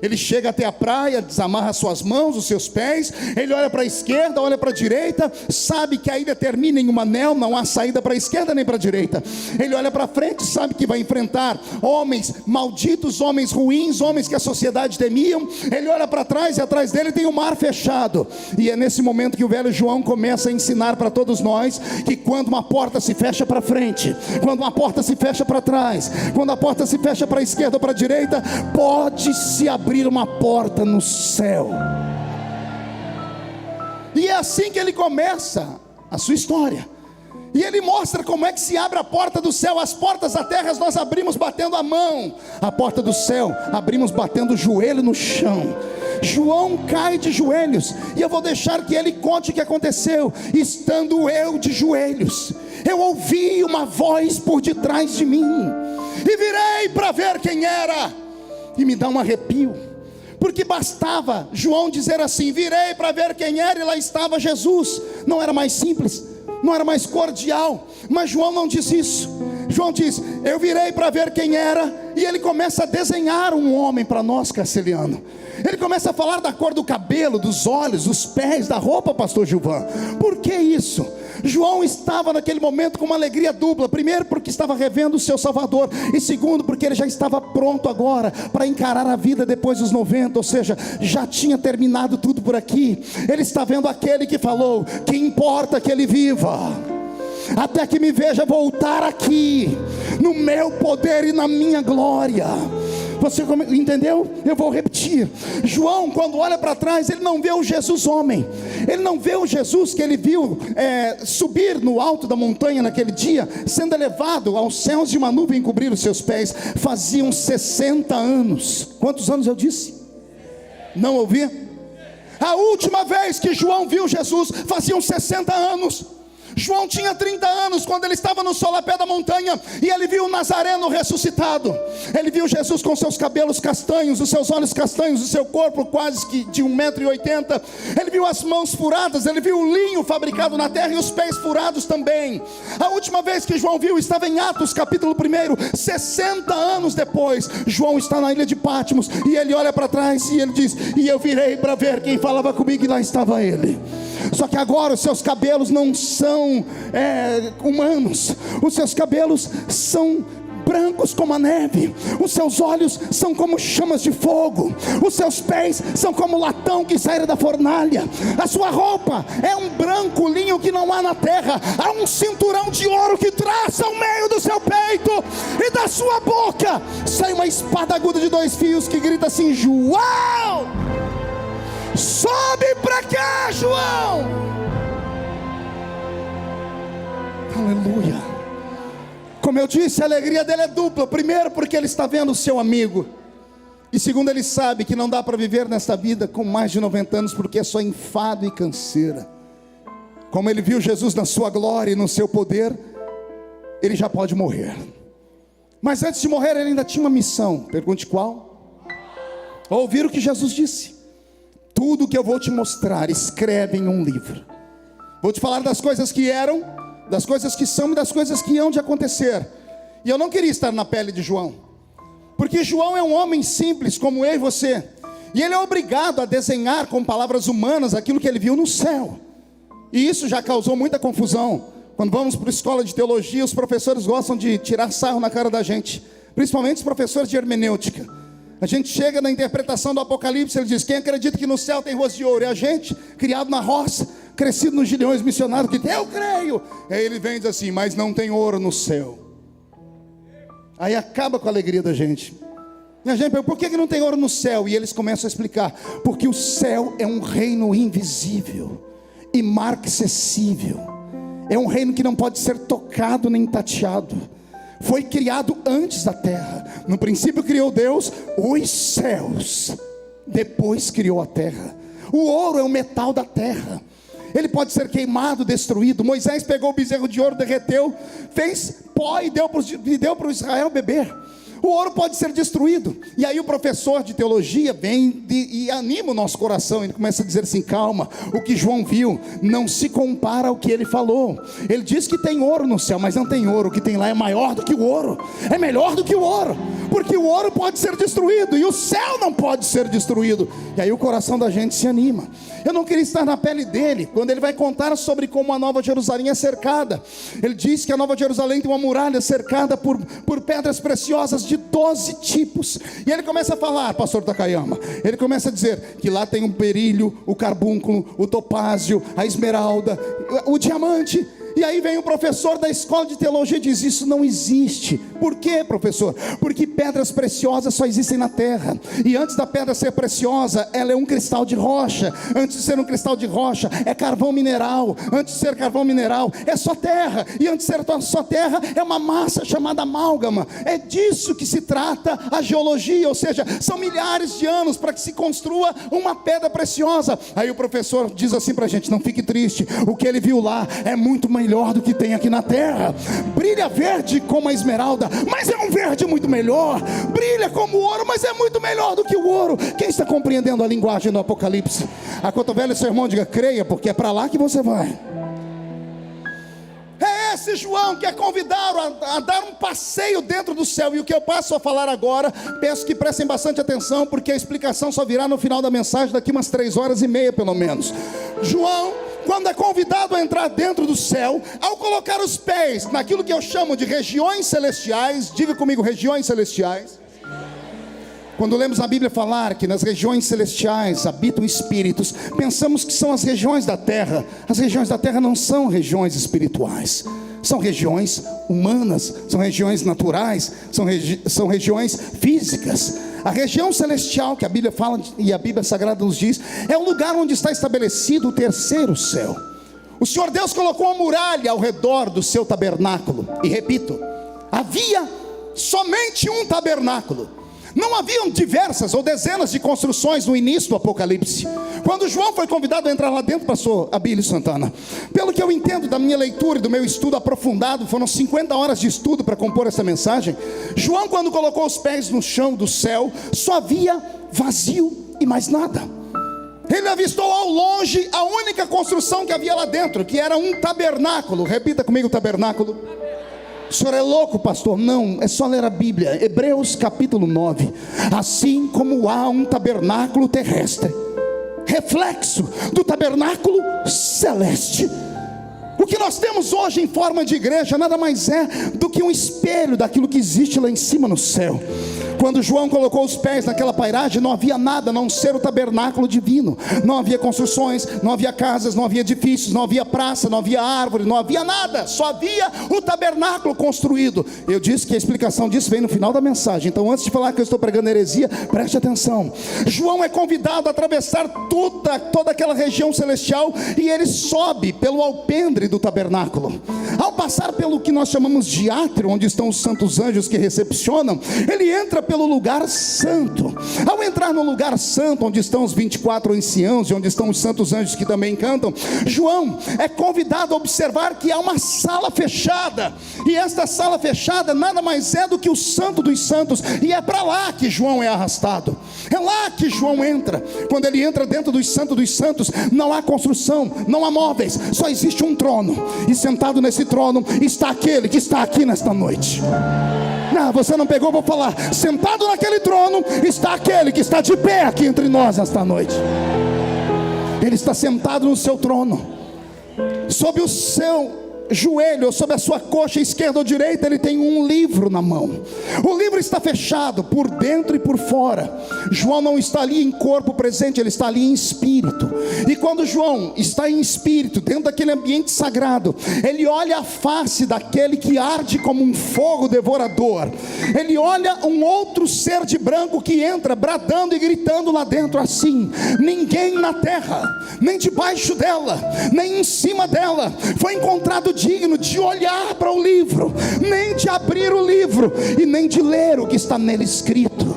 Ele chega até a praia, desamarra suas mãos, os seus pés, ele olha para a esquerda, olha para a direita, sabe que a ilha termina em um anel, não há saída para a esquerda nem para a direita. Ele olha para frente, sabe que vai enfrentar homens malditos, homens ruins, homens que a sociedade temiam. Ele olha para trás e atrás dele tem o mar fechado. E é nesse momento que o velho João começa a ensinar para todos nós que quando uma porta se fecha para frente, quando uma porta se fecha para trás, quando a porta se fecha para a esquerda ou para a direita, pode se abrir uma porta no céu. E é assim que ele começa a sua história. E ele mostra como é que se abre a porta do céu. As portas da terra nós abrimos batendo a mão, a porta do céu abrimos batendo o joelho no chão. João cai de joelhos, e eu vou deixar que ele conte o que aconteceu. Estando eu de joelhos, eu ouvi uma voz por detrás de mim, e virei para ver quem era. E me dá um arrepio, porque bastava João dizer assim: virei para ver quem era, e lá estava Jesus. Não era mais simples, não era mais cordial, mas João não diz isso. João diz: eu virei para ver quem era, e ele começa a desenhar um homem para nós, Castelhano. Ele começa a falar da cor do cabelo, dos olhos, dos pés, da roupa, pastor Gilvan. Por que isso? João estava naquele momento com uma alegria dupla. Primeiro porque estava revendo o seu Salvador, e segundo porque ele já estava pronto agora para encarar a vida depois dos 90, ou seja, já tinha terminado tudo por aqui. Ele está vendo aquele que falou: que importa que ele viva, até que me veja voltar aqui, no meu poder e na minha glória. Você entendeu? Eu vou repetir. João, quando olha para trás, ele não vê o Jesus homem. Ele não vê o Jesus que ele viu subir no alto da montanha naquele dia, sendo elevado aos céus de uma nuvem cobrir os seus pés. Faziam 60 anos. Quantos anos eu disse? Não ouvi? A última vez que João viu Jesus faziam 60 anos. João tinha 30 anos quando ele estava no solapé da montanha, e ele viu o Nazareno ressuscitado. Ele viu Jesus com seus cabelos castanhos, os seus olhos castanhos, o seu corpo quase que de 1,80 m. Ele viu as mãos furadas, ele viu o linho fabricado na terra e os pés furados também. A última vez que João viu estava em Atos capítulo 1. 60 anos depois, João está na ilha de Patmos, e ele olha para trás e ele diz: e eu virei para ver quem falava comigo, e lá estava ele. Só que agora os seus cabelos não são humanos. Os seus cabelos são brancos como a neve. Os seus olhos são como chamas de fogo. Os seus pés são como latão que saíra da fornalha. A sua roupa é um branco linho que não há na terra. Há um cinturão de ouro que traça o meio do seu peito, e da sua boca sai uma espada aguda de 2 fios que grita assim: João, sobe para cá, João. Aleluia. Como eu disse, a alegria dele é dupla. Primeiro porque ele está vendo o seu amigo. E segundo, ele sabe que não dá para viver nesta vida com mais de 90 anos, porque é só enfado e canseira. Como ele viu Jesus na sua glória e no seu poder, ele já pode morrer. Mas antes de morrer, ele ainda tinha uma missão. Pergunte qual? Ouvir o que Jesus disse: tudo que eu vou te mostrar, escreve em um livro. Vou te falar das coisas que eram, das coisas que são e das coisas que hão de acontecer. E eu não queria estar na pele de João, porque João é um homem simples como eu e você, e ele é obrigado a desenhar com palavras humanas aquilo que ele viu no céu. E isso já causou muita confusão. Quando vamos para a escola de teologia, os professores gostam de tirar sarro na cara da gente, principalmente os professores de hermenêutica. A gente chega na interpretação do Apocalipse, ele diz: quem acredita que no céu tem rosto de ouro? É a gente, criado na roça, crescido nos gideões missionários, que eu creio. Aí ele vem e diz assim: mas não tem ouro no céu. Aí acaba com a alegria da gente. E a gente pergunta: por que não tem ouro no céu? E eles começam a explicar: porque o céu é um reino invisível, imarcessível. É um reino que não pode ser tocado nem tateado. Foi criado antes da terra. No princípio criou Deus os céus, depois criou a terra. O ouro é o metal da terra. Ele pode ser queimado, destruído. Moisés pegou o bezerro de ouro, derreteu, fez pó e deu para o Israel beber. O ouro pode ser destruído. E aí o professor de teologia vem e anima o nosso coração. Ele começa a dizer assim: calma, o que João viu não se compara ao que ele falou. Ele diz que tem ouro no céu, mas não tem ouro. O que tem lá é maior do que o ouro, é melhor do que o ouro, porque o ouro pode ser destruído e o céu não pode ser destruído. E aí o coração da gente se anima. Eu não queria estar na pele dele quando ele vai contar sobre como a Nova Jerusalém é cercada. Ele diz que a Nova Jerusalém tem uma muralha cercada por pedras preciosas de 12 tipos. E ele começa a falar, pastor Takayama, ele começa a dizer que lá tem o berílio, o carbúnculo, o topázio, a esmeralda, o diamante. E aí vem o professor da escola de teologia e diz: isso não existe. Por quê, professor? Porque pedras preciosas só existem na terra. E antes da pedra ser preciosa, ela é um cristal de rocha. Antes de ser um cristal de rocha, é carvão mineral. Antes de ser carvão mineral, é só terra. E antes de ser só terra, é uma massa chamada amálgama. É disso que se trata a geologia. Ou seja, são milhares de anos para que se construa uma pedra preciosa. Aí o professor diz assim para a gente: não fique triste, o que ele viu lá é muito melhor do que tem aqui na terra. Brilha verde como a esmeralda, mas é um verde muito melhor. Brilha como o ouro, mas é muito melhor do que o ouro. Quem está compreendendo a linguagem do Apocalipse? Acotovele o seu irmão, diga: creia, porque é para lá que você vai. É esse João que é convidado a dar um passeio dentro do céu. E o que eu passo a falar agora, peço que prestem bastante atenção, porque a explicação só virá no final da mensagem, daqui umas 3h30 pelo menos. João, quando é convidado a entrar dentro do céu, ao colocar os pés naquilo que eu chamo de regiões celestiais, diga comigo: regiões celestiais. Quando lemos a Bíblia falar que nas regiões celestiais habitam espíritos, pensamos que são as regiões da terra. As regiões da terra não são regiões espirituais, são regiões humanas, são regiões naturais, são regiões físicas. A região celestial que a Bíblia fala e a Bíblia Sagrada nos diz, é o lugar onde está estabelecido o terceiro céu. O Senhor Deus colocou uma muralha ao redor do seu tabernáculo. E repito, havia somente um tabernáculo. Não haviam diversas ou dezenas de construções no início do Apocalipse. Quando João foi convidado a entrar lá dentro, pastor Abílio Santana, pelo que eu entendo da minha leitura e do meu estudo aprofundado, foram 50 horas de estudo para compor essa mensagem. João, quando colocou os pés no chão do céu, só havia vazio e mais nada. Ele avistou ao longe a única construção que havia lá dentro, que era um tabernáculo. Repita comigo: tabernáculo. O senhor é louco, pastor? Não, é só ler a Bíblia. Hebreus capítulo 9. Assim como há um tabernáculo terrestre, reflexo do tabernáculo celeste, o que nós temos hoje em forma de igreja nada mais é do que um espelho daquilo que existe lá em cima no céu. Quando João colocou os pés naquela pairagem, não havia nada a não ser o tabernáculo divino. Não havia construções, não havia casas, não havia edifícios, não havia praça, não havia árvore, não havia nada. Só havia o tabernáculo construído. Eu disse que a explicação disso vem no final da mensagem. Então, antes de falar que eu estou pregando heresia, preste atenção. João é convidado a atravessar toda aquela região celestial, e ele sobe pelo alpendre do tabernáculo. Ao passar pelo que nós chamamos de átrio, onde estão os santos anjos que recepcionam, ele entra pelo lugar santo. Ao entrar no lugar santo, onde estão os 24 anciãos e onde estão os santos anjos que também cantam, João é convidado a observar que há uma sala fechada, e esta sala fechada nada mais é do que o santo dos santos, e é para lá que João é arrastado. É lá que João entra. Quando ele entra dentro dos santos, não há construção, não há móveis, só existe um trono, e sentado nesse trono está aquele que está aqui nesta noite. Não, você não pegou, vou falar. Sentado naquele trono está aquele que está de pé aqui entre nós esta noite. Ele está sentado no seu trono. Sob o seu joelho, ou sob a sua coxa esquerda ou direita, ele tem um livro na mão. O livro está fechado por dentro e por fora. João não está ali em corpo presente, ele está ali em espírito. E quando João está em espírito, dentro daquele ambiente sagrado, ele olha a face daquele que arde como um fogo devorador. Ele olha um outro ser de branco que entra bradando e gritando lá dentro assim: ninguém na terra, nem debaixo dela, nem em cima dela, foi encontrado digno de olhar para o livro, nem de abrir o livro e nem de ler o que está nele escrito.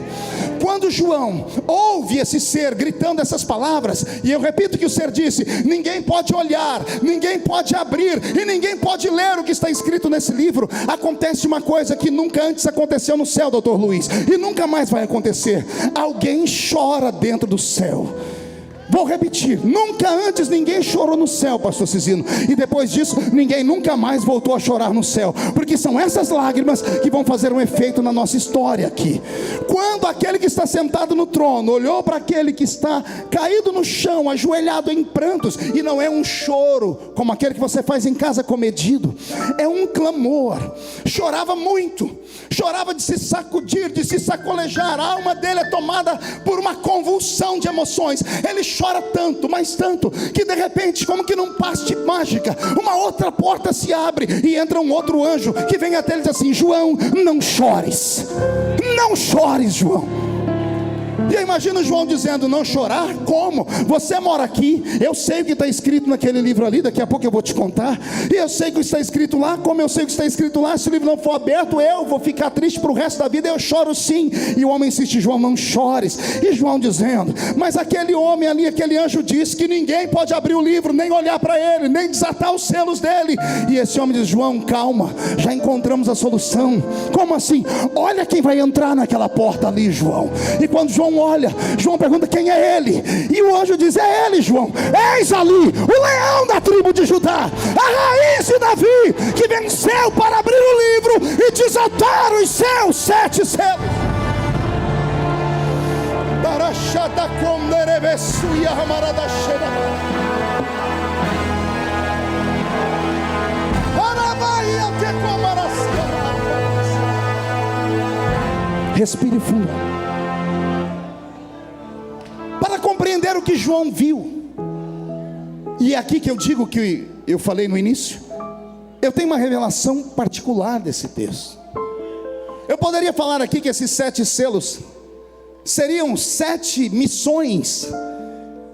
Quando João ouve esse ser gritando essas palavras, e eu repito que o ser disse: ninguém pode olhar, ninguém pode abrir e ninguém pode ler o que está escrito nesse livro, acontece uma coisa que nunca antes aconteceu no céu, doutor Luiz, e nunca mais vai acontecer. Alguém chora dentro do céu. Vou repetir, nunca antes ninguém chorou no céu, pastor Cizino, e depois disso ninguém nunca mais voltou a chorar no céu, porque são essas lágrimas que vão fazer um efeito na nossa história aqui. Quando aquele que está sentado no trono olhou para aquele que está caído no chão, ajoelhado em prantos, e não é um choro como aquele que você faz em casa comedido, é um clamor. Chorava muito, chorava de se sacudir, de se sacolejar, a alma dele é tomada por uma convulsão de emoções. Ele chora tanto, mas tanto, que de repente, como que num passe de mágica, uma outra porta se abre e entra um outro anjo que vem até ele e diz assim: João, não chores, não chores, João. E eu imagino João dizendo: não chorar? Como? Você mora aqui, eu sei o que está escrito naquele livro ali, daqui a pouco eu vou te contar, e eu sei o que está escrito lá. Como eu sei o que está escrito lá, se o livro não for aberto, eu vou ficar triste para o resto da vida. Eu choro sim. E o homem insiste: João, não chores. E João dizendo: mas aquele homem ali, aquele anjo disse que ninguém pode abrir o livro, nem olhar para ele, nem desatar os selos dele. E esse homem diz: João, calma, já encontramos a solução. Como assim? Olha quem vai entrar naquela porta ali, João. E quando João olha, João pergunta: quem é ele? E o anjo diz: é ele, João. Eis ali o leão da tribo de Judá, a raiz de Davi, que venceu para abrir o livro e desatar os seus 7 selos. Respire fundo. Para compreender o que João viu, e é aqui que eu digo que eu falei no início, eu tenho uma revelação particular desse texto. Eu poderia falar aqui que esses 7 selos seriam 7 missões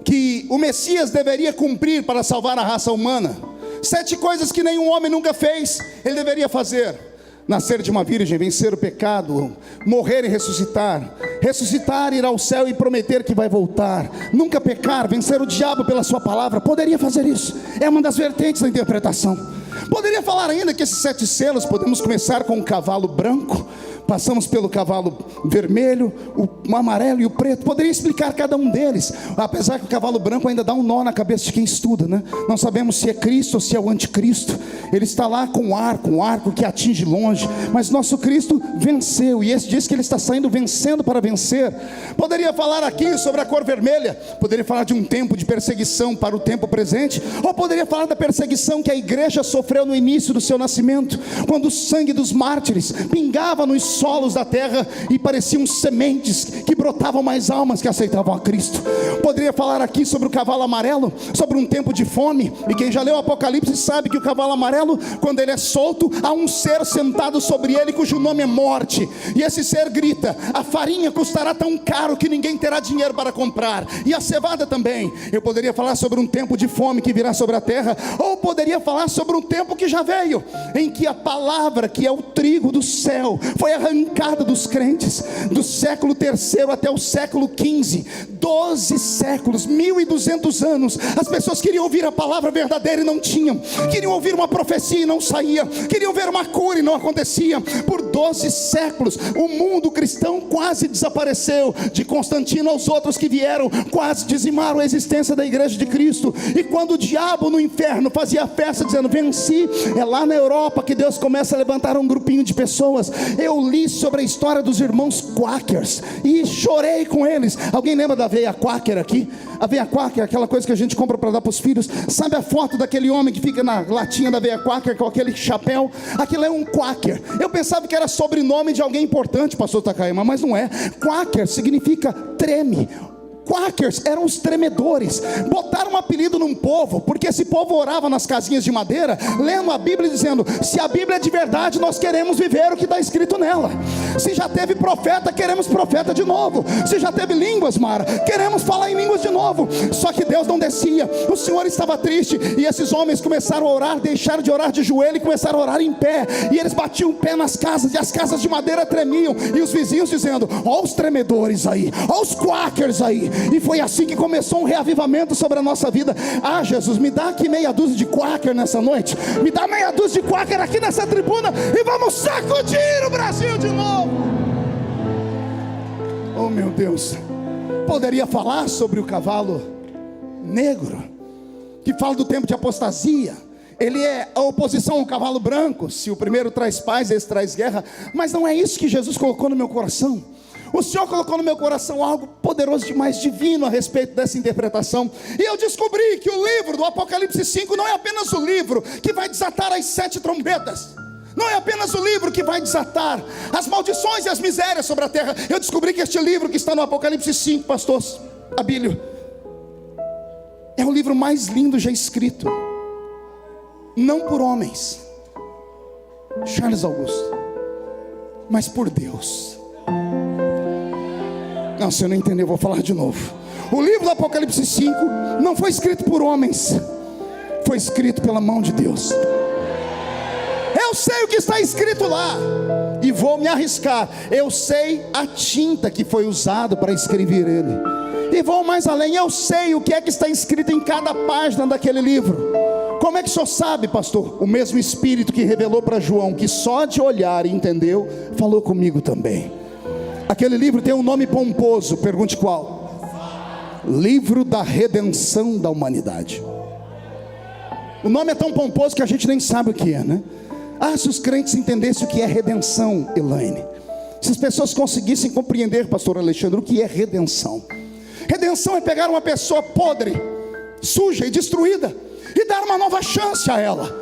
que o Messias deveria cumprir para salvar a raça humana. 7 coisas que nenhum homem nunca fez, ele deveria fazer: nascer de uma virgem, vencer o pecado, morrer e ressuscitar, ir ao céu e prometer que vai voltar, nunca pecar, vencer o diabo pela sua palavra. Poderia fazer isso, é uma das vertentes da interpretação. Poderia falar ainda que esses 7 selos, podemos começar com um cavalo branco, passamos pelo cavalo vermelho, o amarelo e o preto. Poderia explicar cada um deles, apesar que o cavalo branco ainda dá um nó na cabeça de quem estuda, né? Não sabemos se é Cristo ou se é o anticristo. Ele está lá com um arco que atinge longe, mas nosso Cristo venceu, e esse diz que ele está saindo vencendo para vencer. Poderia falar aqui sobre a cor vermelha, poderia falar de um tempo de perseguição para o tempo presente, ou poderia falar da perseguição que a igreja sofreu no início do seu nascimento, quando o sangue dos mártires pingava nos solos da terra e pareciam sementes que brotavam mais almas que aceitavam a Cristo. Poderia falar aqui sobre o cavalo amarelo, sobre um tempo de fome, e quem já leu o Apocalipse sabe que o cavalo amarelo, quando ele é solto, há um ser sentado sobre ele cujo nome é morte, e esse ser grita: a farinha custará tão caro que ninguém terá dinheiro para comprar, e a cevada também. Eu poderia falar sobre um tempo de fome que virá sobre a terra, ou poderia falar sobre um tempo que já veio, em que a palavra, que é o trigo do céu, foi arrancada arrancada dos crentes, do século III até o século XV, 12 séculos, 1200 anos. As pessoas queriam ouvir a palavra verdadeira e não tinham, queriam ouvir uma profecia e não saía, queriam ver uma cura e não acontecia. Por 12 séculos, o mundo cristão quase desapareceu. De Constantino aos outros que vieram, quase dizimaram a existência da igreja de Cristo. E quando o diabo no inferno fazia festa dizendo venci, é lá na Europa que Deus começa a levantar um grupinho de pessoas. Eu li sobre a história dos irmãos Quakers e chorei com eles. Alguém lembra da aveia Quaker aqui? A aveia Quaker, aquela coisa que a gente compra para dar para os filhos. Sabe a foto daquele homem que fica na latinha da aveia Quaker com aquele chapéu? Aquilo é um Quaker. Eu pensava que era sobrenome de alguém importante, pastor Takayama, mas não é. Quaker significa treme. Quakers eram os tremedores. Botaram um apelido num povo, porque esse povo orava nas casinhas de madeira, lendo a Bíblia e dizendo: se a Bíblia é de verdade, nós queremos viver o que está escrito nela. Se já teve profeta, queremos profeta de novo. Se já teve línguas, Mara, queremos falar em línguas de novo. Só que Deus não descia. O Senhor estava triste, e esses homens começaram a orar, deixaram de orar de joelho e começaram a orar em pé. E eles batiam o pé nas casas, e as casas de madeira tremiam, e os vizinhos dizendo: ó os tremedores aí, ó os Quakers aí. E foi assim que começou um reavivamento sobre a nossa vida. Ah, Jesus, me dá aqui meia dúzia de Quaker nessa noite, me dá meia dúzia de Quaker aqui nessa tribuna, e vamos sacudir o Brasil de novo. Oh meu Deus, poderia falar sobre o cavalo negro, que fala do tempo de apostasia. Ele é a oposição ao cavalo branco. Se o primeiro traz paz, esse traz guerra. Mas não é isso que Jesus colocou no meu coração. O Senhor colocou no meu coração algo poderoso demais, divino, a respeito dessa interpretação. E eu descobri que o livro do Apocalipse 5 não é apenas o livro que vai desatar as 7 trombetas. Não é apenas o livro que vai desatar as maldições e as misérias sobre a terra. Eu descobri que este livro que está no Apocalipse 5, pastor Abílio, é o livro mais lindo já escrito. Não por homens, Charles Augusto, mas por Deus. Não, se eu não entender, eu vou falar de novo. O livro do Apocalipse 5 não foi escrito por homens, foi escrito pela mão de Deus. Eu sei o que está escrito lá, e vou me arriscar. Eu sei a tinta que foi usada para escrever ele, e vou mais além. Eu sei o que é que está escrito em cada página daquele livro. Como é que o senhor sabe, pastor? O mesmo Espírito que revelou para João, que só de olhar e entendeu, falou comigo também. Aquele livro tem um nome pomposo, pergunte qual? Livro da Redenção da Humanidade. O nome é tão pomposo que a gente nem sabe o que é, né? Ah, se os crentes entendessem o que é redenção, Elaine. Se as pessoas conseguissem compreender, pastor Alexandre, o que é redenção. Redenção é pegar uma pessoa podre, suja e destruída, e dar uma nova chance a ela.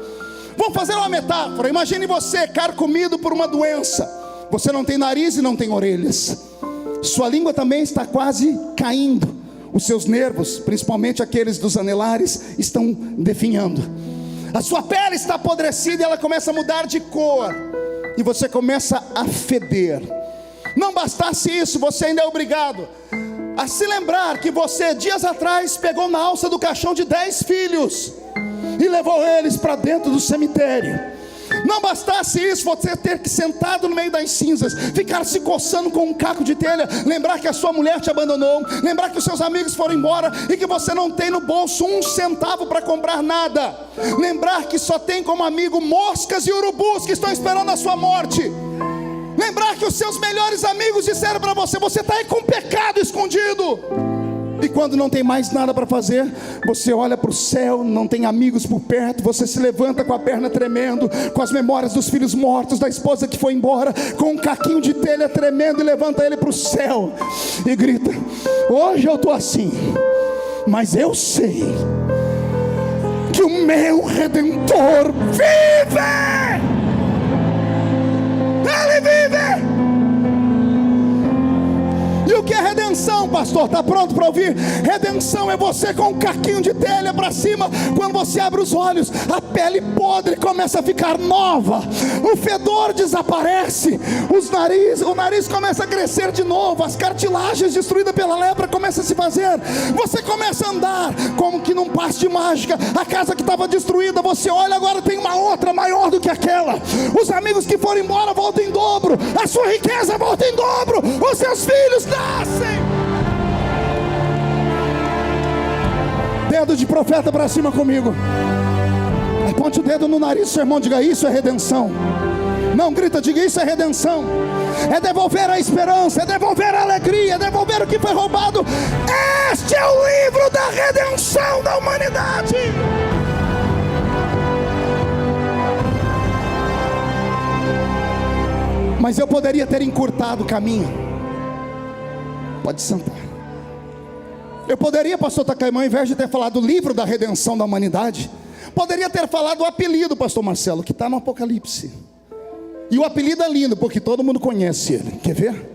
Vamos fazer uma metáfora. Imagine você carcomido por uma doença. Você não tem nariz e não tem orelhas. Sua língua também está quase caindo. Os seus nervos, principalmente aqueles dos anelares, estão definhando. A sua pele está apodrecida e ela começa a mudar de cor. E você começa a feder. Não bastasse isso, você ainda é obrigado a se lembrar que você dias atrás pegou na alça do caixão de 10 filhos e levou eles para dentro do cemitério. Não bastasse isso, você ter que sentado no meio das cinzas, ficar se coçando com um caco de telha, lembrar que a sua mulher te abandonou, lembrar que os seus amigos foram embora e que você não tem no bolso um centavo para comprar nada, lembrar que só tem como amigo moscas e urubus que estão esperando a sua morte, lembrar que os seus melhores amigos disseram para você: você está aí com pecado escondido. E quando não tem mais nada para fazer, você olha para o céu, não tem amigos por perto, você se levanta com a perna tremendo, com as memórias dos filhos mortos, da esposa que foi embora, com um caquinho de telha tremendo, e levanta ele para o céu e grita: hoje eu estou assim, mas eu sei que o meu Redentor vive. Ele vive. E o que é redenção? Não, pastor, está pronto para ouvir? Redenção é você com um caquinho de telha para cima. Quando você abre os olhos, a pele podre começa a ficar nova, o fedor desaparece, o nariz começa a crescer de novo, as cartilagens destruídas pela lepra começam a se fazer. Você começa a andar como que num passe de mágica. A casa que estava destruída, você olha, agora tem uma outra maior do que aquela. Os amigos que foram embora voltam em dobro, a sua riqueza volta em dobro, os seus filhos nascem. Dedo de profeta para cima comigo. Aponte o dedo no nariz do seu irmão, diga: isso é redenção. Não, grita, diga: isso é redenção. É devolver a esperança, é devolver a alegria, é devolver o que foi roubado. Este é o livro da redenção da humanidade. Mas eu poderia ter encurtado o caminho. Pode sentar. Eu poderia, pastor Takayama, ao invés de ter falado o livro da redenção da humanidade, poderia ter falado o apelido, pastor Marcelo, que está no Apocalipse. E o apelido é lindo, porque todo mundo conhece ele. Quer ver?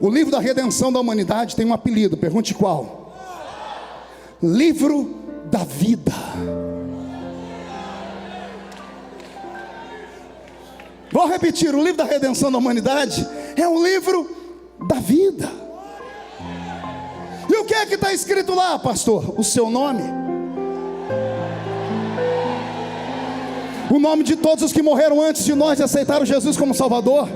O livro da redenção da humanidade tem um apelido, pergunte qual? Livro da vida. Vou repetir, o livro da redenção da humanidade é o livro da vida. E o que é que está escrito lá, pastor? O seu nome. O nome de todos os que morreram antes de nós e aceitaram Jesus como Salvador.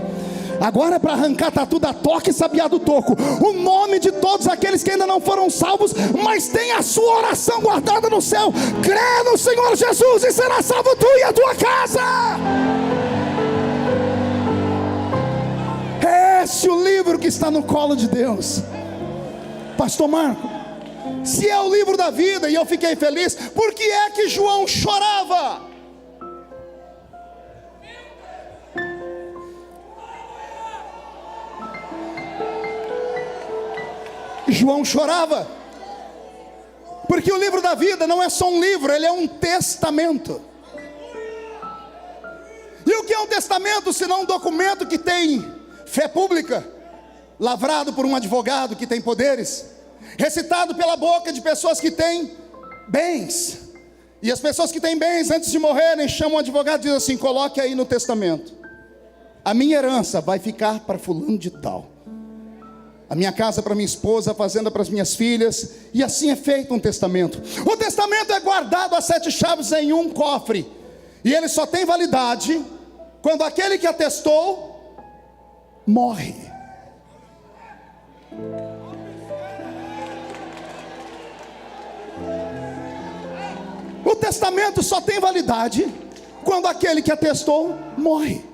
Agora é para arrancar tatu da toca e sabiá do toco. O nome de todos aqueles que ainda não foram salvos, mas tem a sua oração guardada no céu. Crê no Senhor Jesus e será salvo tu e a tua casa. É esse o livro que está no colo de Deus. Pastor Marco, se é o livro da vida, e eu fiquei feliz, por que é que João chorava? João chorava porque o livro da vida não é só um livro, ele é um testamento. E o que é um testamento senão um documento que tem fé pública, lavrado por um advogado que tem poderes, recitado pela boca de pessoas que têm bens. E as pessoas que têm bens, antes de morrerem, chamam o advogado e dizem assim: coloque aí no testamento, a minha herança vai ficar para fulano de tal, a minha casa para minha esposa, a fazenda para as minhas filhas. E assim é feito um testamento. O testamento é guardado a 7 chaves em um cofre, e ele só tem validade quando aquele que atestou morre. O testamento só tem validade quando aquele que atestou morre.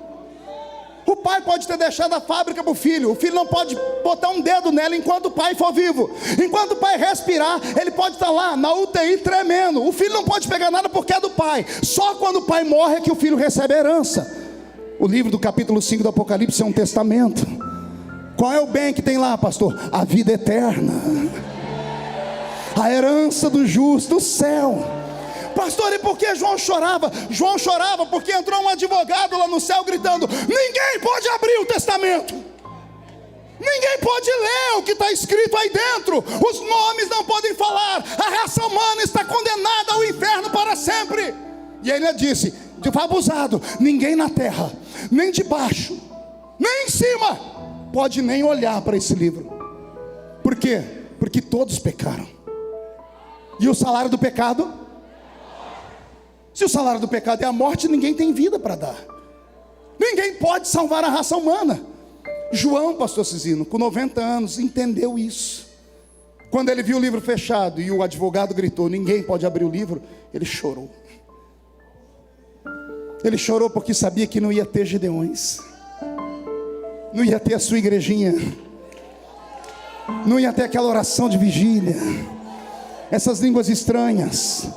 O pai pode ter deixado a fábrica para o filho não pode botar um dedo nela enquanto o pai for vivo. Enquanto o pai respirar, ele pode estar lá na UTI tremendo. O filho não pode pegar nada porque é do pai. Só quando o pai morre é que o filho recebe a herança. O livro do capítulo 5 do Apocalipse é um testamento. Qual é o bem que tem lá, pastor? A vida eterna, a herança do justo, o céu. Pastor, e por que João chorava? João chorava porque entrou um advogado lá no céu gritando: ninguém pode abrir o testamento, ninguém pode ler o que está escrito aí dentro, os nomes não podem falar, a raça humana está condenada ao inferno para sempre. E ele disse: abusado, ninguém na terra, nem debaixo, nem em cima, pode nem olhar para esse livro. Por quê? Porque todos pecaram. E o salário do pecado? Se o salário do pecado é a morte, ninguém tem vida para dar. Ninguém pode salvar a raça humana. João, pastor Cizino, com 90 anos, entendeu isso. Quando ele viu o livro fechado e o advogado gritou: ninguém pode abrir o livro, ele chorou. Ele chorou porque sabia que não ia ter Gideões, não ia ter a sua igrejinha, não ia ter aquela oração de vigília, essas línguas estranhas,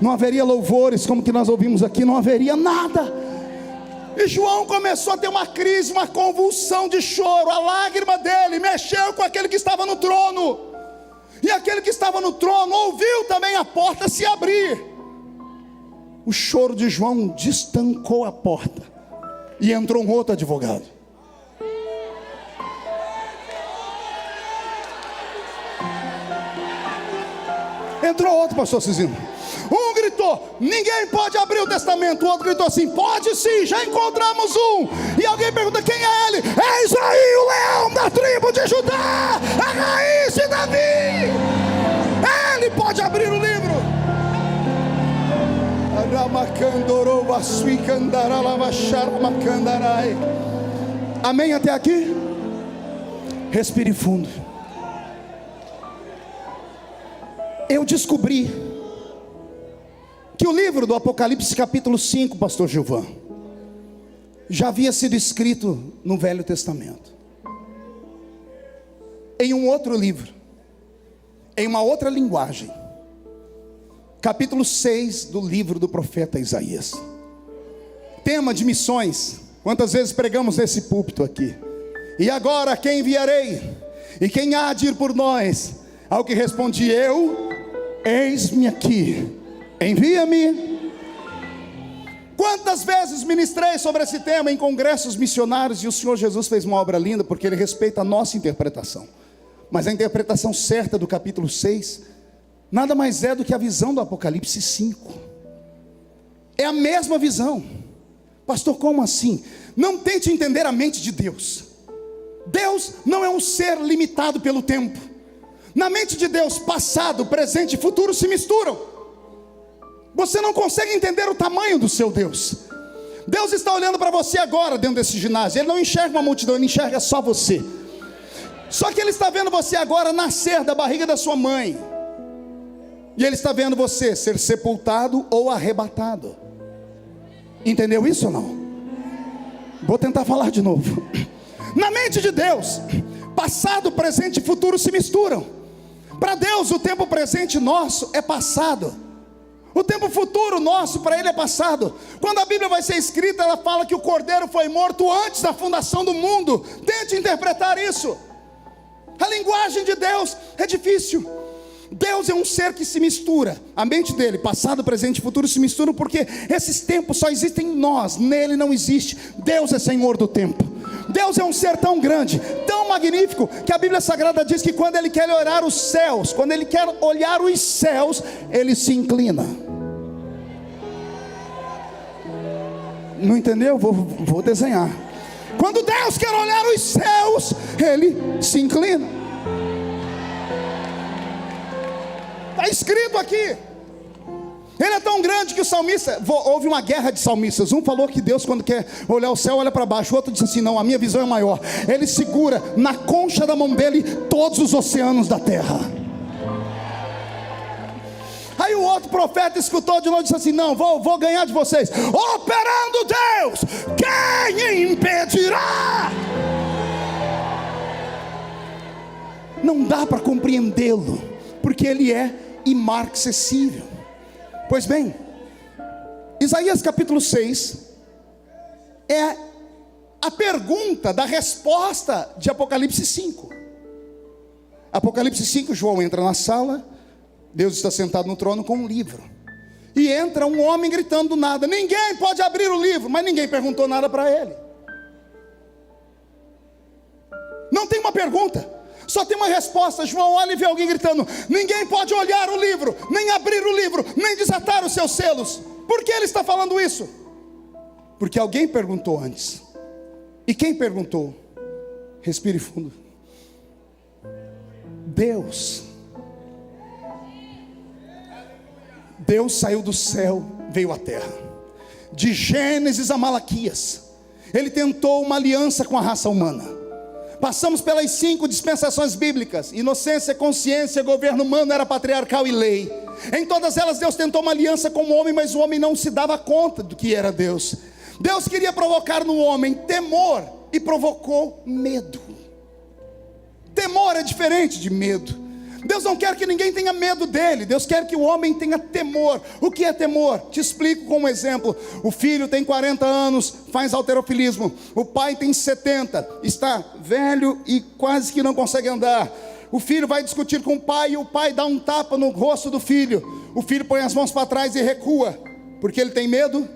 não haveria louvores como que nós ouvimos aqui, não haveria nada. E João começou a ter uma crise, uma convulsão de choro. A lágrima dele mexeu com aquele que estava no trono, e aquele que estava no trono ouviu também a porta se abrir. O choro de João destancou a porta, e entrou um outro advogado. entrou outro, pastor Cizino. Um gritou: ninguém pode abrir o testamento. O outro gritou assim: pode sim, já encontramos um. E alguém pergunta: quem é ele? Eis aí o leão da tribo de Judá, a raiz de Davi. Ele pode abrir o livro. Amém até aqui? Respire fundo. Eu descobri que o livro do Apocalipse capítulo 5, pastor Gilvan, já havia sido escrito no Velho Testamento, em um outro livro, em uma outra linguagem. Capítulo 6 do livro do profeta Isaías. Tema de missões. Quantas vezes pregamos nesse púlpito aqui? E agora quem enviarei? E quem há de ir por nós? Ao que respondi eu: eis-me aqui, envia-me. Quantas vezes ministrei sobre esse tema em congressos missionários, e o Senhor Jesus fez uma obra linda, porque Ele respeita a nossa interpretação. Mas a interpretação certa do capítulo 6 nada mais é do que a visão do Apocalipse 5. É a mesma visão. Pastor, como assim? Não tente entender a mente de Deus. Deus não é um ser limitado pelo tempo. Na mente de Deus, passado, presente e futuro se misturam. Você não consegue entender o tamanho do seu Deus. Deus está olhando para você agora dentro desse ginásio. Ele não enxerga uma multidão, Ele enxerga só você. Só que Ele está vendo você agora nascer da barriga da sua mãe, e Ele está vendo você ser sepultado ou arrebatado. Entendeu isso ou não? Vou tentar falar de novo. Na mente de Deus, passado, presente e futuro se misturam. Para Deus o tempo presente nosso é passado, o tempo futuro nosso para Ele é passado. Quando a Bíblia vai ser escrita, ela fala que o Cordeiro foi morto antes da fundação do mundo. Tente interpretar isso. A linguagem de Deus é difícil. Deus é um ser que se mistura. A mente dele, passado, presente e futuro se misturam, porque esses tempos só existem em nós, nele não existe. Deus é Senhor do tempo. Deus é um ser tão grande, tão magnífico, que a Bíblia Sagrada diz que quando Ele quer olhar os céus, quando Ele quer olhar os céus, Ele se inclina. Não entendeu? Vou desenhar. Quando Deus quer olhar os céus, Ele se inclina. Está escrito aqui. Ele é tão grande que o salmista, houve uma guerra de salmistas. Um falou que Deus, quando quer olhar o céu, olha para baixo. O outro disse assim: não, a minha visão é maior. Ele segura na concha da mão dele todos os oceanos da terra. Aí o outro profeta escutou de novo e disse assim: não, vou ganhar de vocês. Operando Deus, quem impedirá? Não dá para compreendê-lo, porque Ele é imarcessível. Pois bem, Isaías capítulo 6 é a pergunta da resposta de Apocalipse 5. Apocalipse 5, João entra na sala, Deus está sentado no trono com um livro, e entra um homem gritando do nada: ninguém pode abrir o livro. Mas ninguém perguntou nada para ele. Não tem uma pergunta, só tem uma resposta. João olha e vê alguém gritando: ninguém pode olhar o livro, nem abrir o livro, nem desatar os seus selos. Por que ele está falando isso? Porque alguém perguntou antes. E quem perguntou? Respire fundo. Deus saiu do céu, veio à terra. De Gênesis a Malaquias, Ele tentou uma aliança com a raça humana. Passamos pelas 5 dispensações bíblicas: inocência, consciência, governo humano, era patriarcal e lei. Em todas elas Deus tentou uma aliança com o homem, mas o homem não se dava conta do que era Deus. Deus queria provocar no homem temor e provocou medo. Temor é diferente de medo. Deus não quer que ninguém tenha medo dele. Deus quer que o homem tenha temor. O que é temor? Te explico com um exemplo. O filho tem 40 anos, faz halterofilismo. O pai tem 70, está velho e quase que não consegue andar. O filho vai discutir com o pai e o pai dá um tapa no rosto do filho. O filho põe as mãos para trás e recua, porque ele tem medo.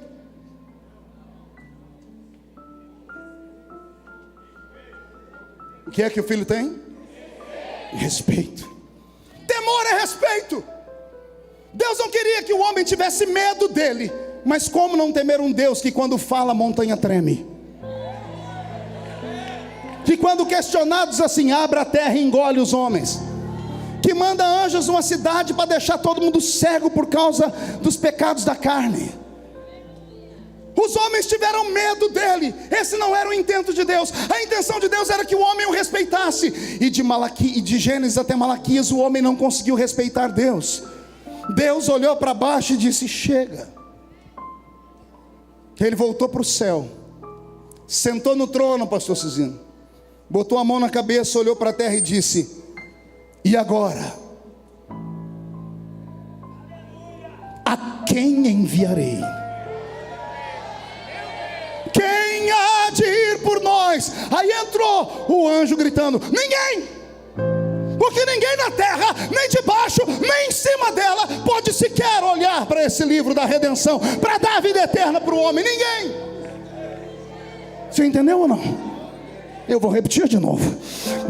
O que é que o filho tem? Respeito. Temor é respeito. Deus não queria que o homem tivesse medo dele, mas como não temer um Deus que quando fala a montanha treme? Que quando questionados assim, abre a terra e engole os homens. Que manda anjos numa cidade para deixar todo mundo cego por causa dos pecados da carne. Os homens tiveram medo dele. Esse não era o intento de Deus. A intenção de Deus era que o homem o respeitasse. E de Gênesis até Malaquias o homem não conseguiu respeitar Deus. Deus olhou para baixo e disse: chega. Ele voltou para o céu, sentou no trono, pastor Cizino, botou a mão na cabeça, olhou para a terra e disse: e agora? A quem enviarei? Quem há de ir por nós? Aí entrou o anjo gritando: ninguém! Porque ninguém na terra, nem debaixo, nem em cima dela, pode sequer olhar para esse livro da redenção, para dar a vida eterna para o homem. Ninguém. Você entendeu ou não? Eu vou repetir de novo.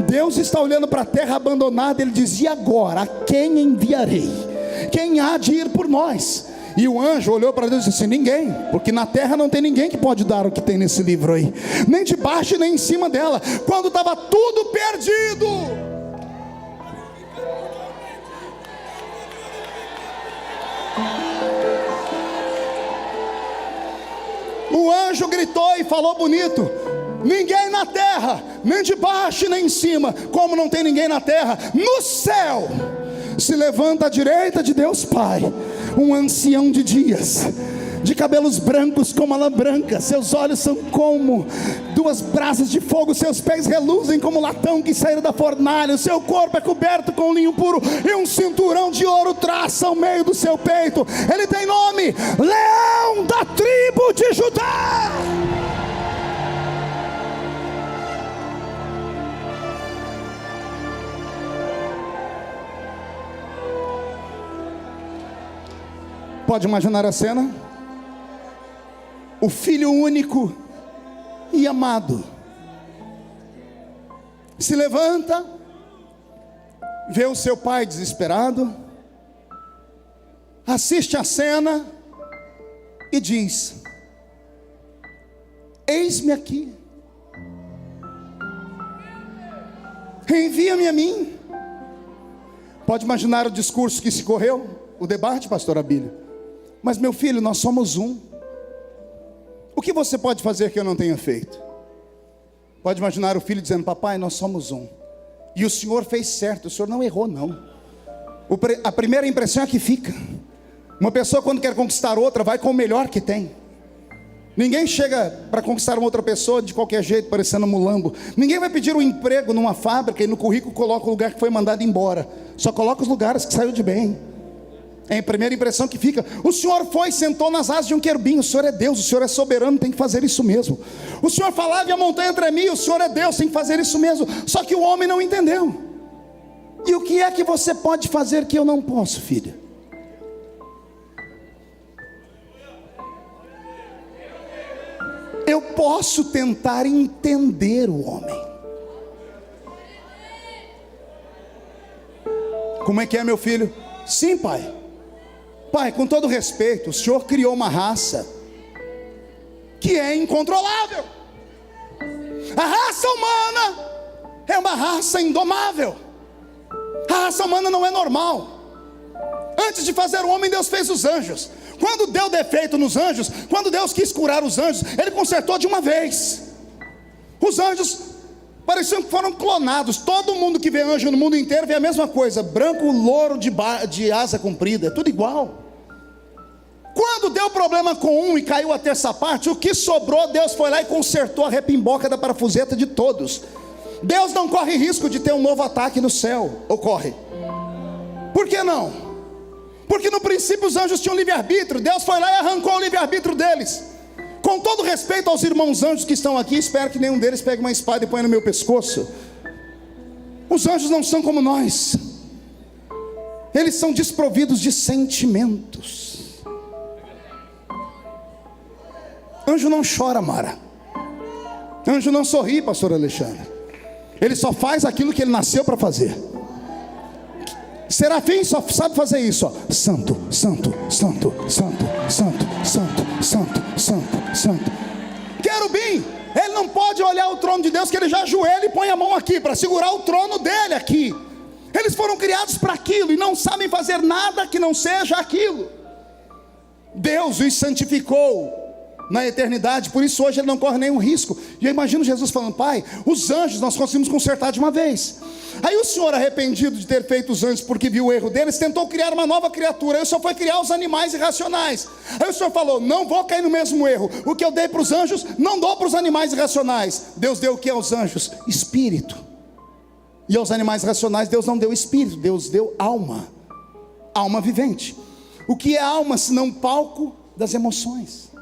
Deus está olhando para a terra abandonada. Ele diz: e agora? A quem enviarei? Quem há de ir por nós? E o anjo olhou para Deus e disse: ninguém, porque na terra não tem ninguém que pode dar o que tem nesse livro aí, nem debaixo nem em cima dela. Quando estava tudo perdido, o anjo gritou e falou bonito: ninguém na terra, nem debaixo nem em cima. Como não tem ninguém na terra, no céu se levanta à direita de Deus Pai um ancião de dias, de cabelos brancos como a lã branca, seus olhos são como duas brasas de fogo, seus pés reluzem como latão que saíram da fornalha, o seu corpo é coberto com linho puro, e um cinturão de ouro traça o meio do seu peito. Ele tem nome: Leão da tribo de Judá. Pode imaginar a cena? O filho único e amado se levanta, vê o seu pai desesperado, assiste a cena e diz: eis-me aqui, envia-me a mim. Pode imaginar o discurso que se correu, o debate, pastor Abílio. Mas meu filho, nós somos um. O que você pode fazer que eu não tenha feito? Pode imaginar o filho dizendo: papai, nós somos um. E o senhor fez certo, o senhor não errou não. A primeira impressão é que fica. Uma pessoa quando quer conquistar outra, vai com o melhor que tem. Ninguém chega para conquistar uma outra pessoa de qualquer jeito, parecendo mulambo. Ninguém vai pedir um emprego numa fábrica e no currículo coloca o lugar que foi mandado embora. Só coloca os lugares que saiu de bem. É a primeira impressão que fica. O senhor foi e sentou nas asas de um querubim. O senhor é Deus, o senhor é soberano, tem que fazer isso mesmo. O senhor falava e a montanha tremia. O senhor é Deus, tem que fazer isso mesmo. Só que o homem não entendeu. E o que é que você pode fazer que eu não posso, filha? Eu posso tentar entender o homem. Como é que é, meu filho? Sim, pai. Pai, com todo respeito, o senhor criou uma raça que é incontrolável. A raça humana é uma raça indomável. A raça humana não é normal. Antes de fazer o homem, Deus fez os anjos. Quando deu defeito nos anjos, quando Deus quis curar os anjos, Ele consertou de uma vez. Os anjos pareciam que foram clonados. Todo mundo que vê anjo no mundo inteiro vê a mesma coisa: branco, louro, de asa comprida, é tudo igual. Quando deu problema com um e caiu a terça parte, o que sobrou, Deus foi lá e consertou a repimboca da parafuseta de todos. Deus não corre risco de ter um novo ataque no céu. Ou corre? Por que não? Porque no princípio os anjos tinham livre-arbítrio. Deus foi lá e arrancou o livre-arbítrio deles. Com todo respeito aos irmãos anjos que estão aqui, espero que nenhum deles pegue uma espada e ponha no meu pescoço. Os anjos não são como nós. Eles são desprovidos de sentimentos. Anjo não chora, Mara. Anjo não sorri, pastor Alexandre. Ele só faz aquilo que ele nasceu para fazer. Serafim só sabe fazer isso, ó. Santo, santo, santo, santo, santo, santo, santo, santo, santo. Querubim, ele não pode olhar o trono de Deus, que ele já ajoelha e põe a mão aqui para segurar o trono dele aqui. Eles foram criados para aquilo e não sabem fazer nada que não seja aquilo. Deus os santificou na eternidade, por isso hoje ele não corre nenhum risco. E eu imagino Jesus falando: Pai, os anjos nós conseguimos consertar de uma vez. Aí o Senhor, arrependido de ter feito os anjos porque viu o erro deles, tentou criar uma nova criatura. Aí o Senhor foi criar os animais irracionais. Aí o Senhor falou: não vou cair no mesmo erro. O que eu dei para os anjos, não dou para os animais irracionais. Deus deu o que aos anjos? Espírito. E aos animais racionais Deus não deu espírito, Deus deu alma. Alma vivente. O que é alma senão palco das emoções?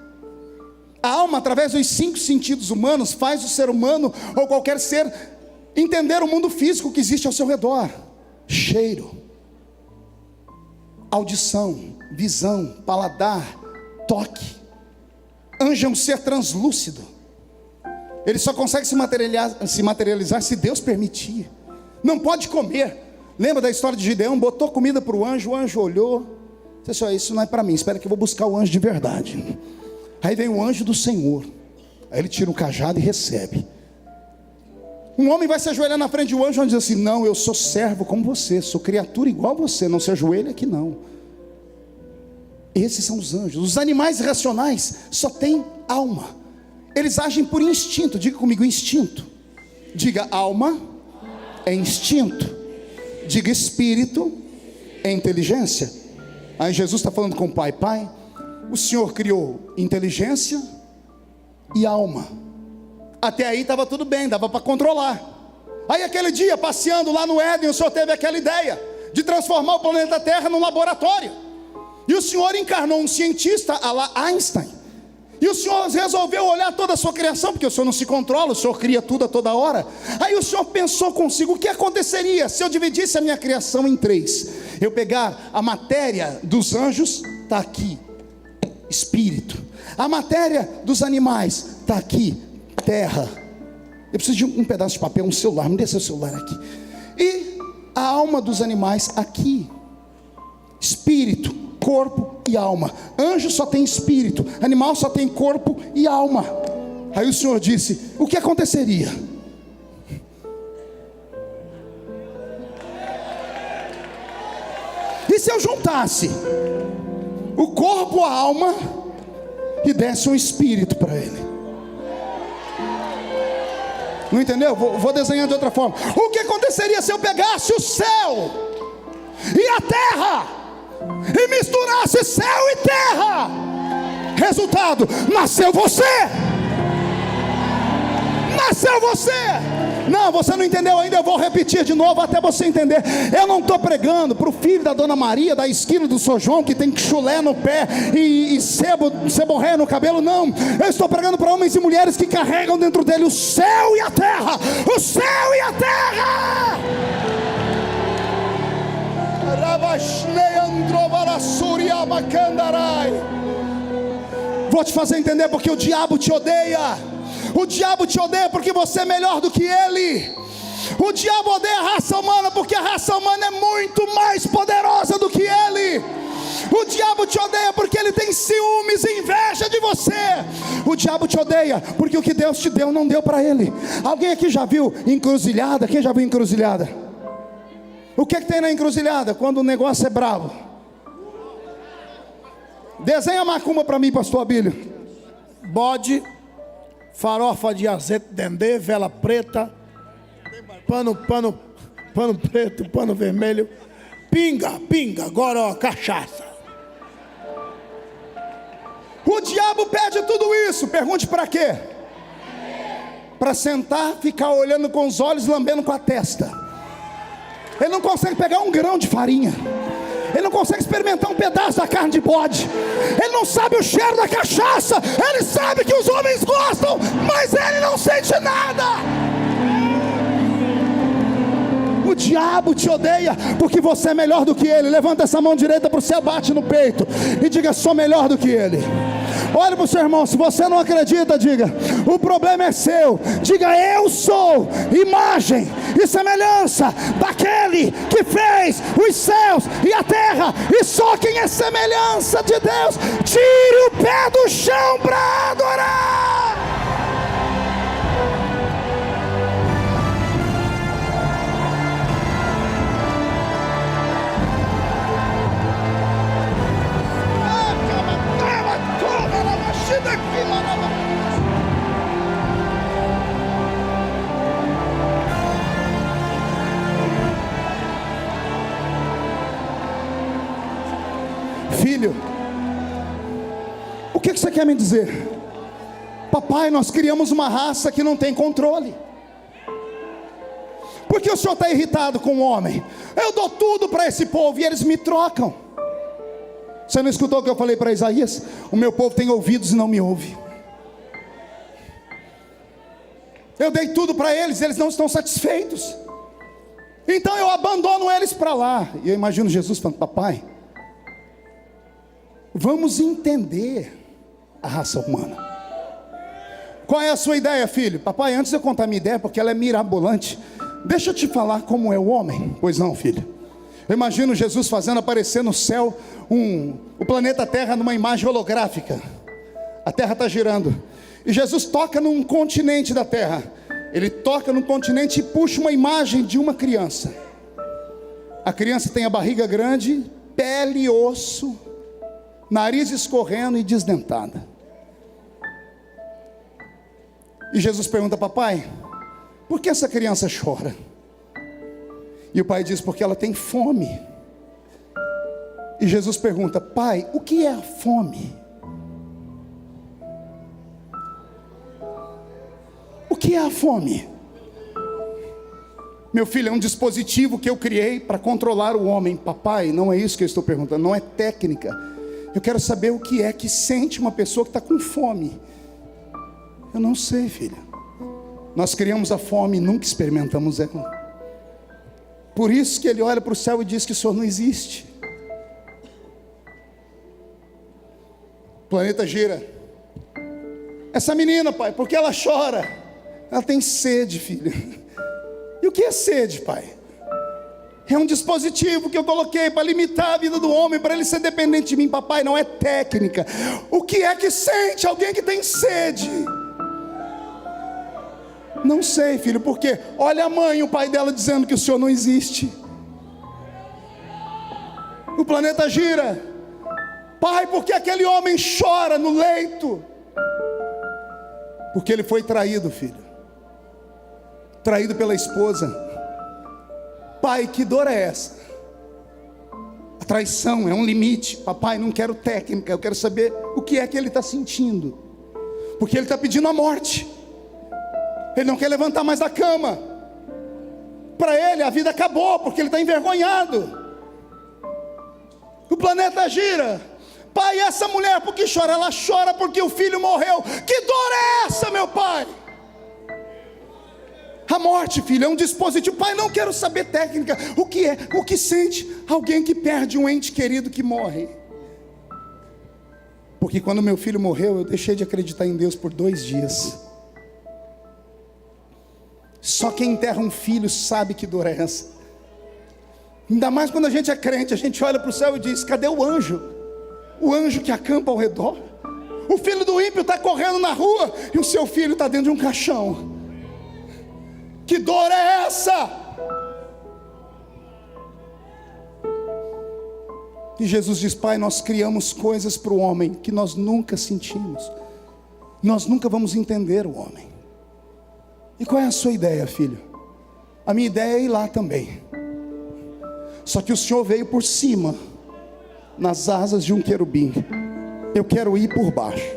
A alma, através dos 5 sentidos humanos, faz o ser humano ou qualquer ser entender o mundo físico que existe ao seu redor. Cheiro, audição, visão, paladar, toque. Anjo é um ser translúcido. Ele só consegue se materializar se Deus permitir. Não pode comer. Lembra da história de Gideão? Botou comida para o anjo olhou, disse: isso não é para mim, espera que eu vou buscar o anjo de verdade. Aí vem o anjo do Senhor, aí ele tira o cajado e recebe. Um homem vai se ajoelhar na frente de um anjo, e diz assim: não, eu sou servo como você, sou criatura igual a você, não se ajoelha aqui não. Esses são os anjos. Os animais irracionais só têm alma, eles agem por instinto. Diga comigo: instinto. Diga: alma é instinto. Diga: espírito é inteligência. Aí Jesus está falando com o Pai: Pai, o Senhor criou inteligência e alma. Até aí estava tudo bem, dava para controlar. Aí aquele dia, passeando lá no Éden, o Senhor teve aquela ideia de transformar o planeta Terra num laboratório. E o Senhor encarnou um cientista à la Einstein. E o Senhor resolveu olhar toda a sua criação, porque o Senhor não se controla, o Senhor cria tudo a toda hora. Aí o Senhor pensou consigo: o que aconteceria se eu dividisse a minha criação em 3? Eu pegar a matéria dos anjos, está aqui, espírito. A matéria dos animais, está aqui, terra. Eu preciso de um pedaço de papel, um celular, me dê seu celular aqui. E a alma dos animais aqui, espírito, corpo e alma. Anjo só tem espírito, animal só tem corpo e alma. Aí o Senhor disse: o que aconteceria? E se eu juntasse o corpo, a alma e desse um espírito para ele? Não entendeu? Vou desenhar de outra forma. O que aconteceria se eu pegasse o céu e a terra e misturasse céu e terra? Resultado: nasceu você. Nasceu você. Não, você não entendeu ainda, eu vou repetir de novo até você entender. Eu não estou pregando para o filho da Dona Maria, da esquina do São João, que tem chulé no pé e ceborréia no cabelo, não. Eu estou pregando para homens e mulheres que carregam dentro dele o céu e a terra. O céu e a terra. Vou te fazer entender porque o diabo te odeia. O diabo te odeia porque você é melhor do que ele. O diabo odeia a raça humana porque a raça humana é muito mais poderosa do que ele. O diabo te odeia porque ele tem ciúmes e inveja de você. O diabo te odeia porque o que Deus te deu não deu para ele. Alguém aqui já viu encruzilhada? Quem já viu encruzilhada? O que tem na encruzilhada quando o negócio é bravo? Desenha a macumba para mim, pastor Abílio. Bode, farofa de azeite, dendê, vela preta, pano preto, pano vermelho, pinga, goró, cachaça. O diabo pede tudo isso. Pergunte para quê? Para sentar, ficar olhando com os olhos, lambendo com a testa. Ele não consegue pegar um grão de farinha. Ele não consegue experimentar um pedaço da carne de bode. Ele não sabe o cheiro da cachaça. Ele sabe que os homens gostam, mas ele não sente nada. O diabo te odeia porque você é melhor do que ele. Levanta essa mão direita para o céu, bate no peito e diga: sou melhor do que ele. Olhe para o seu irmão, se você não acredita, diga: o problema é seu. Diga: eu sou imagem e semelhança daquele que fez os céus e a terra, e só quem é semelhança de Deus, tire o pé do chão para adorar. Filho, o que você quer me dizer? Papai, nós criamos uma raça que não tem controle. Por que o senhor está irritado com o homem? Eu dou tudo para esse povo e eles me trocam. Você não escutou o que eu falei para Isaías? O meu povo tem ouvidos e não me ouve. Eu dei tudo para eles, eles não estão satisfeitos. Então eu abandono eles para lá. E eu imagino Jesus falando: papai, vamos entender a raça humana. Qual é a sua ideia, filho? Papai, antes de eu contar a minha ideia, porque ela é mirabolante, deixa eu te falar como é o homem. Pois não, filho. Eu imagino Jesus fazendo aparecer no céu o planeta Terra numa imagem holográfica. A Terra está girando e Jesus toca num continente da Terra. Ele toca num continente e puxa uma imagem de uma criança. A criança tem a barriga grande, pele e osso, nariz escorrendo e desdentada. E Jesus pergunta: papai, por que essa criança chora? E o pai diz: porque ela tem fome. E Jesus pergunta: pai, o que é a fome? O que é a fome? Meu filho, é um dispositivo que eu criei para controlar o homem. Papai, não é isso que eu estou perguntando, não é técnica. Eu quero saber o que é que sente uma pessoa que está com fome. Eu não sei, filha. Nós criamos a fome e nunca experimentamos ela. Por isso que ele olha para o céu e diz que o Senhor não existe. O planeta gira. Essa menina, pai, por que ela chora? Ela tem sede, filha. E o que é sede, pai? É um dispositivo que eu coloquei para limitar a vida do homem, para ele ser dependente de mim. Papai, não é técnica. O que é que sente alguém que tem sede? Não sei, filho, porque olha a mãe e o pai dela dizendo que o Senhor não existe. O planeta gira. Pai, por que aquele homem chora no leito? Porque ele foi traído, filho. Traído pela esposa. Pai, que dor é essa? A traição é um limite. Papai, não quero técnica, eu quero saber o que é que ele está sentindo. Porque ele está pedindo a morte. Ele não quer levantar mais da cama. Para ele a vida acabou, porque ele está envergonhado. O planeta gira. Pai, essa mulher por que chora? Ela chora porque o filho morreu. Que dor é essa, meu pai? A morte, filho, é um dispositivo. Pai, não quero saber técnica. O que é? O que sente alguém que perde um ente querido que morre? Porque quando meu filho morreu, eu deixei de acreditar em Deus por 2 dias. Só quem enterra um filho sabe que dor é essa. Ainda mais quando a gente é crente, a gente olha para o céu e diz: cadê o anjo? O anjo que acampa ao redor. O filho do ímpio está correndo na rua e o seu filho está dentro de um caixão. Que dor é essa? E Jesus diz: pai, nós criamos coisas para o homem que nós nunca sentimos. Nós nunca vamos entender o homem. E qual é a sua ideia, filho? A minha ideia é ir lá também. Só que o Senhor veio por cima, nas asas de um querubim. Eu quero ir por baixo.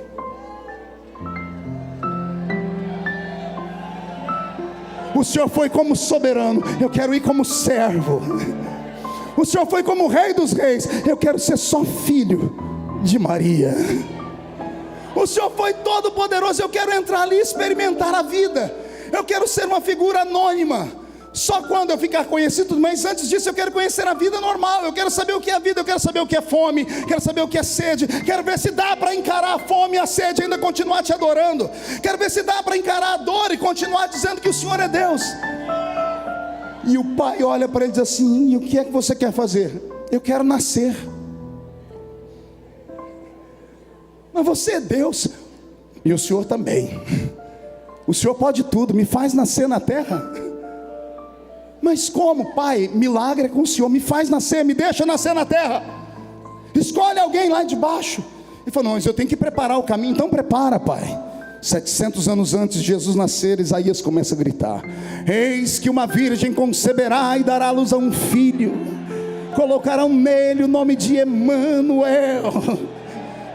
O Senhor foi como soberano, eu quero ir como servo. O Senhor foi como rei dos reis, eu quero ser só filho de Maria. O Senhor foi todo poderoso, eu quero entrar ali e experimentar a vida. Eu quero ser uma figura anônima, Só quando eu ficar conhecido, mas antes disso eu quero conhecer a vida normal. Eu quero saber o que é a vida, eu quero saber o que é fome, quero saber o que é sede. Quero ver se dá para encarar a fome e a sede e ainda continuar te adorando. Quero ver se dá para encarar a dor e continuar dizendo que o Senhor é Deus. E o pai olha para ele e diz assim: e o que é que você quer fazer? Eu quero nascer. Mas você é Deus, e o Senhor também. O Senhor pode tudo, me faz nascer na terra. Mas como, pai? Milagre é com o Senhor, me faz nascer, me deixa nascer na terra. Escolhe alguém lá de baixo. Ele falou: não, mas eu tenho que preparar o caminho. Então prepara, pai. 700 anos antes de Jesus nascer, Isaías começa a gritar: eis que uma virgem conceberá e dará à luz a um filho, colocarão nele o nome de Emanuel.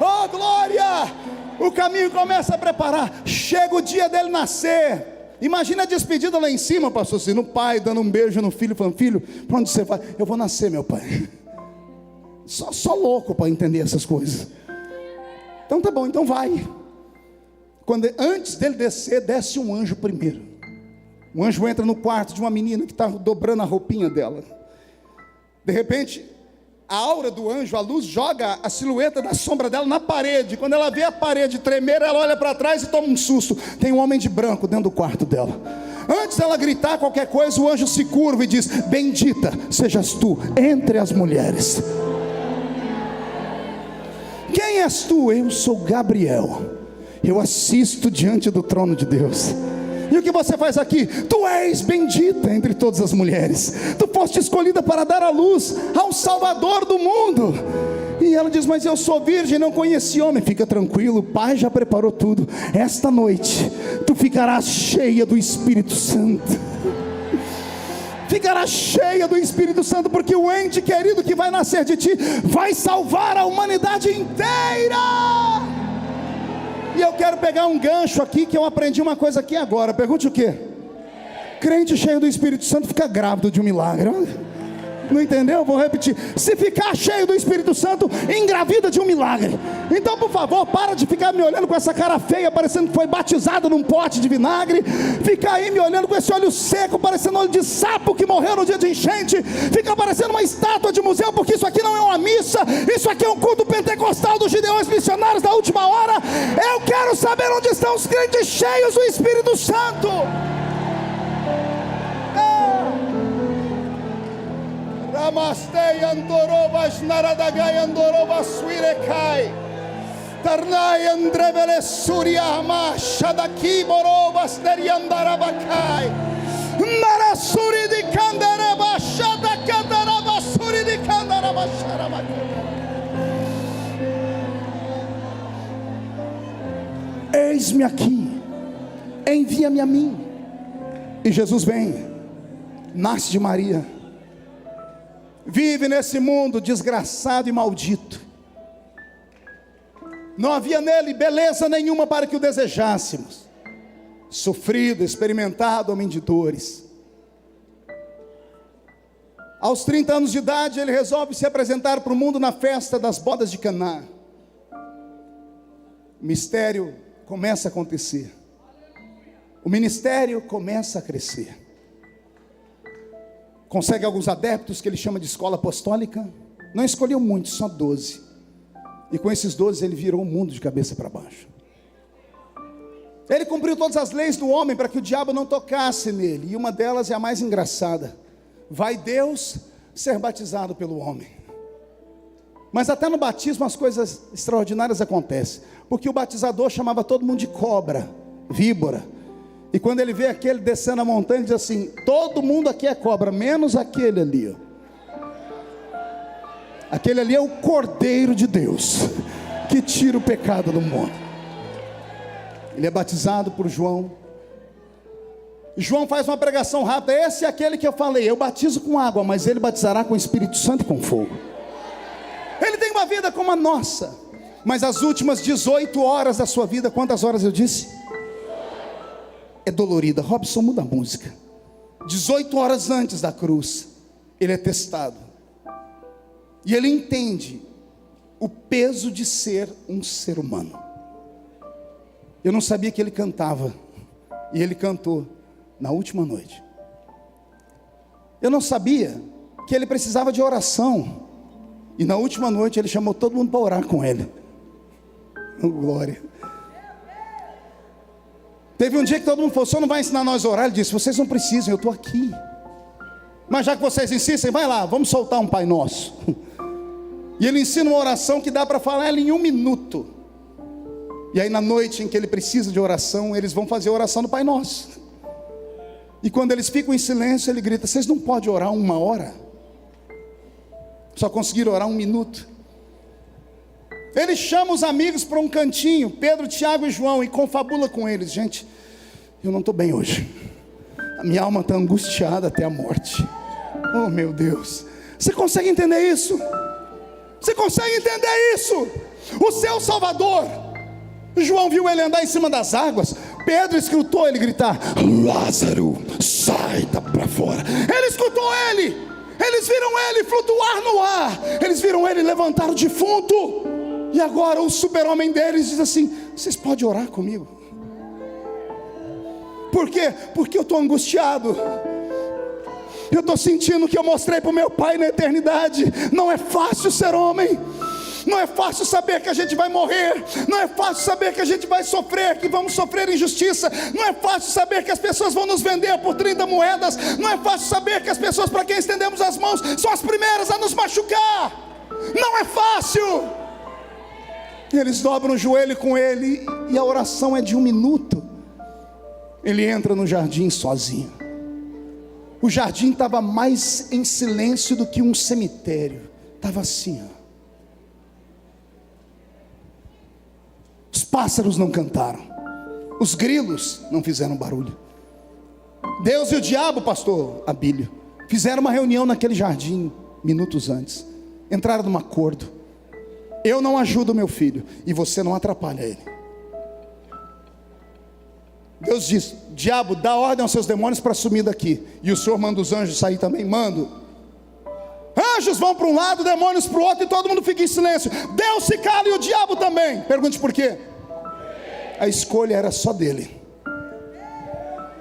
Oh glória! O caminho começa a preparar. Chega o dia dele nascer. Imagina a despedida lá em cima, pastor Cino, o pai dando um beijo no filho, falando: filho, para onde você vai? Eu vou nascer, meu pai. Só louco para entender essas coisas. Então tá bom, então vai. Antes dele descer, desce um anjo primeiro. O anjo entra no quarto de uma menina que está dobrando a roupinha dela. De repente, a aura do anjo, a luz, joga a silhueta da sombra dela na parede. Quando ela vê a parede tremer, ela olha para trás e toma um susto. Tem um homem de branco dentro do quarto dela. Antes dela gritar qualquer coisa, o anjo se curva e diz: bendita sejas tu entre as mulheres. Quem és tu? Eu sou Gabriel. Eu assisto diante do trono de Deus. E o que você faz aqui? Tu és bendita entre todas as mulheres. Tu foste escolhida para dar à luz ao Salvador do mundo. E ela diz: mas eu sou virgem, não conheci homem. Fica tranquilo, o Pai já preparou tudo. Esta noite tu ficarás cheia do Espírito Santo. Ficará cheia do Espírito Santo, porque o ente querido que vai nascer de ti vai salvar a humanidade inteira. E eu quero pegar um gancho aqui, que eu aprendi uma coisa aqui agora. Pergunte o quê? Crente cheio do Espírito Santo fica grávido de um milagre. Não entendeu? Vou repetir: se ficar cheio do Espírito Santo, engravida de um milagre. Então, por favor, para de ficar me olhando com essa cara feia, parecendo que foi batizado num pote de vinagre. Fica aí me olhando com esse olho seco, parecendo olho de sapo que morreu no dia de enchente. Fica parecendo uma estátua de museu, porque isso aqui não é uma missa. Isso aqui é um culto pentecostal dos Gideões missionários da última hora. Eu quero saber onde estão os crentes cheios do Espírito Santo. Namastei Andorovas Naradagai Andorovas Suirekai Tarnai Andrevele Suriyama Shadaki Borovas Neriandarabakai Narasuri de Kandaraba Shadakandaraba Suri de Kandaraba Sharabakai. Eis-me aqui, envia-me a mim. E Jesus vem, nasce de Maria, vive nesse mundo desgraçado e maldito. Não havia nele beleza nenhuma para que o desejássemos. Sofrido, experimentado, homem de dores. Aos 30 anos de idade, ele resolve se apresentar para o mundo na festa das bodas de Caná. O mistério começa a acontecer. O ministério começa a crescer. Consegue alguns adeptos que ele chama de escola apostólica. Não escolheu muitos, só 12. E com esses 12 ele virou o mundo de cabeça para baixo. Ele cumpriu todas as leis do homem para que o diabo não tocasse nele. E uma delas é a mais engraçada: vai Deus ser batizado pelo homem. Mas até no batismo as coisas extraordinárias acontecem. Porque o batizador chamava todo mundo de cobra, víbora. E quando ele vê aquele descendo a montanha, ele diz assim: todo mundo aqui é cobra, menos aquele ali, ó. Aquele ali é o Cordeiro de Deus, que tira o pecado do mundo. Ele é batizado por João. João faz uma pregação rápida: esse é aquele que eu falei, eu batizo com água, mas ele batizará com o Espírito Santo e com fogo. Ele tem uma vida como a nossa, mas as últimas 18 horas da sua vida, quantas horas eu disse? É dolorida. Robson, muda a música. 18 horas antes da cruz, ele é testado. E ele entende o peso de ser um ser humano. Eu não sabia que ele cantava. E ele cantou na última noite. Eu não sabia que ele precisava de oração. E na última noite ele chamou todo mundo para orar com ele. Oh, glória. Teve um dia que todo mundo falou: o senhor não vai ensinar nós a orar? Ele disse: vocês não precisam, eu estou aqui. Mas já que vocês insistem, vai lá, vamos soltar um Pai Nosso. E ele ensina uma oração que dá para falar ela em 1 minuto. E aí na noite em que ele precisa de oração, eles vão fazer a oração do Pai Nosso. E quando eles ficam em silêncio, ele grita: vocês não podem orar 1 hora? Só conseguiram orar 1 minuto. Ele chama os amigos para um cantinho, Pedro, Tiago e João, e confabula com eles: gente, eu não estou bem hoje, a minha alma está angustiada até a morte. Oh meu Deus, você consegue entender isso? Você consegue entender isso? O seu Salvador, João viu ele andar em cima das águas, Pedro escutou ele gritar: Lázaro, sai para fora. Ele escutou ele, eles viram ele flutuar no ar, eles viram ele levantar o defunto. E agora o super-homem deles diz assim: vocês podem orar comigo? Por quê? Porque eu estou angustiado. Eu estou sentindo que eu mostrei para o meu pai na eternidade. Não é fácil ser homem. Não é fácil saber que a gente vai morrer. Não é fácil saber que a gente vai sofrer, que vamos sofrer injustiça. Não é fácil saber que as pessoas vão nos vender por 30 moedas. Não é fácil saber que as pessoas para quem estendemos as mãos são as primeiras a nos machucar. Não é fácil. Eles dobram o joelho com ele, e a oração é de 1 minuto. Ele entra no jardim sozinho. O jardim estava mais em silêncio do que um cemitério. Estava assim, ó. Os pássaros não cantaram, os grilos não fizeram barulho. Deus e o diabo, pastor Abílio, fizeram uma reunião naquele jardim minutos antes. Entraram num acordo: eu não ajudo meu filho e você não atrapalha ele. Deus diz: diabo, dá ordem aos seus demônios para sumir daqui. E o Senhor manda os anjos sair também? Mando. Anjos vão para um lado, demônios para o outro, e todo mundo fica em silêncio. Deus se cala e o diabo também. Pergunte por quê? A escolha era só dele.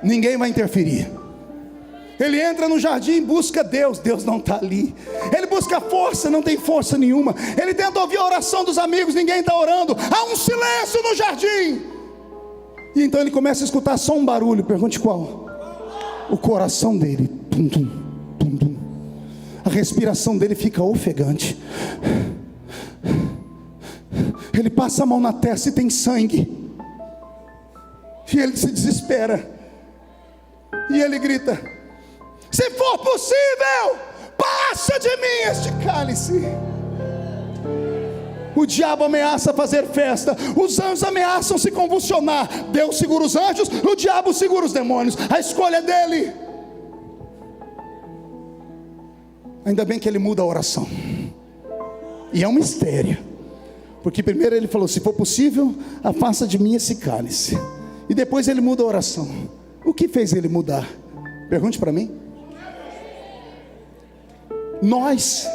Ninguém vai interferir. Ele entra no jardim e busca Deus. Deus não está ali. Ele busca força, não tem força nenhuma. Ele tenta ouvir a oração dos amigos, ninguém está orando. Há um silêncio no jardim. E então ele começa a escutar só um barulho. Pergunte qual? O coração dele. Tum, tum, tum, tum. A respiração dele fica ofegante. Ele passa a mão na testa e tem sangue. E ele se desespera. E ele grita: se for possível, passa de mim este cálice. O diabo ameaça fazer festa, os anjos ameaçam se convulsionar. Deus segura os anjos, o diabo segura os demônios. A escolha é dele. Ainda bem que ele muda a oração. E é um mistério, porque primeiro ele falou: se for possível, afasta de mim esse cálice. E depois ele muda a oração. O que fez ele mudar? Pergunte para mim. Nós.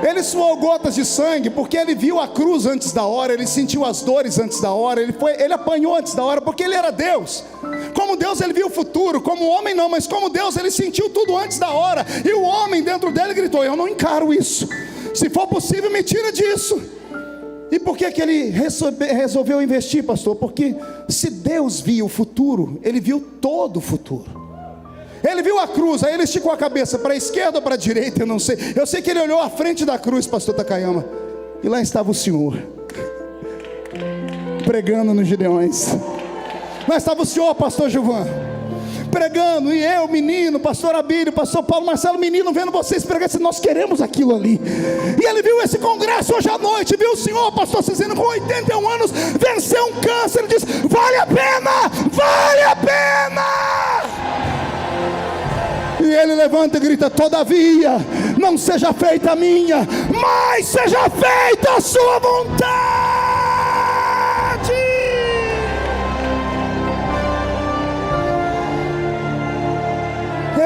Ele suou gotas de sangue porque ele viu a cruz antes da hora. Ele sentiu as dores antes da hora. Ele apanhou antes da hora, porque ele era Deus. Como Deus ele viu o futuro. Como homem não, mas como Deus ele sentiu tudo antes da hora. E o homem dentro dele gritou: eu não encaro isso. Se for possível, me tira disso. E por que ele resolveu investir, pastor? Porque se Deus via o futuro, ele viu todo o futuro. Ele viu a cruz, aí ele esticou a cabeça para a esquerda ou para a direita, eu não sei. Eu sei que ele olhou à frente da cruz, pastor Takayama, e lá estava o Senhor pregando nos Gideões. Lá estava o Senhor, pastor Gilvan, pregando, e eu, menino, pastor Abílio, pastor Paulo Marcelo, menino, vendo vocês pregar, disse: nós queremos aquilo ali. E ele viu esse congresso hoje à noite, viu o senhor, pastor Cizino, com 81 anos, venceu um câncer, e disse: vale a pena, vale a pena. E ele levanta e grita: todavia, não seja feita a minha, mas seja feita a sua vontade.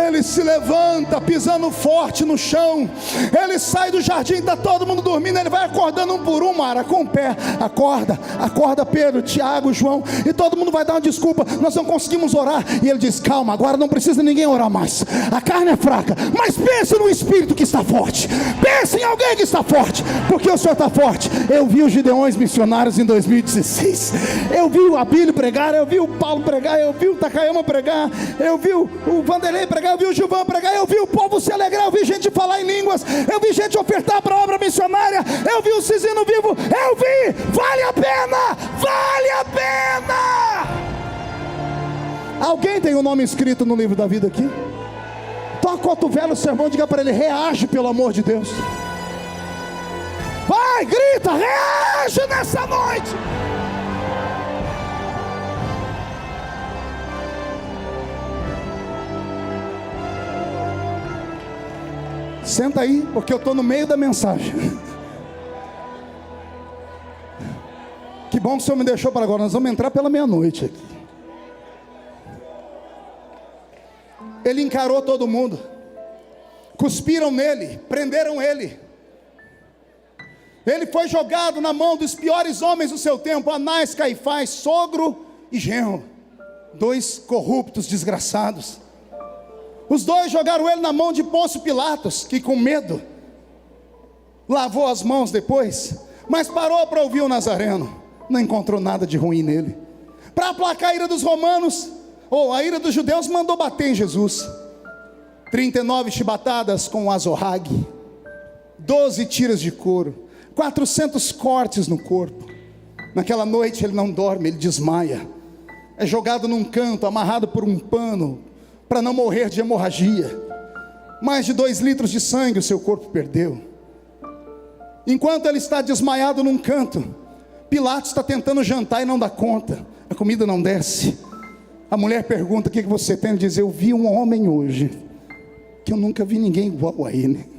Ele ele se levanta pisando forte no chão. Ele sai do jardim, está todo mundo dormindo, ele vai acordando um por um, Mara, com o pé. Acorda Pedro, Tiago, João, e todo mundo vai dar uma desculpa, nós não conseguimos orar. E ele diz: calma, agora não precisa ninguém orar mais, a carne é fraca, mas pense no espírito que está forte, pense em alguém que está forte, porque o Senhor está forte. Eu vi os Gideões missionários em 2016, eu vi o Abílio pregar, eu vi o Paulo pregar, eu vi o Takayama pregar, eu vi o Vanderlei pregar, eu vi o Gilvan pregar, eu vi o povo se alegrar, eu vi gente falar em línguas, eu vi gente ofertar para a obra missionária, eu vi o Cisino vivo, eu vi, vale a pena, vale a pena. Alguém tem o nome escrito no livro da vida aqui? Toca o cotovelo, o sermão, diga para ele: reage, pelo amor de Deus. Vai, grita, reage nessa noite. Senta aí, porque eu estou no meio da mensagem. Que bom que o Senhor me deixou para agora. Nós vamos entrar pela meia-noite aqui. Ele encarou todo mundo. Cuspiram nele, prenderam ele. Ele foi jogado na mão dos piores homens do seu tempo: Anás, Caifás, sogro e genro, 2 corruptos desgraçados. Os 2 jogaram ele na mão de Pôncio Pilatos, que com medo lavou as mãos depois, mas parou para ouvir o Nazareno. Não encontrou nada de ruim nele. Para aplacar a ira dos romanos, ou a ira dos judeus, mandou bater em Jesus. 39 chibatadas com o azorrague, 12 tiras de couro, 400 cortes no corpo. Naquela noite ele não dorme, ele desmaia. É jogado num canto, amarrado por um pano, para não morrer de hemorragia. Mais de 2 litros de sangue o seu corpo perdeu. Enquanto ele está desmaiado num canto, Pilatos está tentando jantar e não dá conta, a comida não desce. A mulher pergunta: o que você tem? Ele diz: eu vi um homem hoje, que eu nunca vi ninguém igual a ele.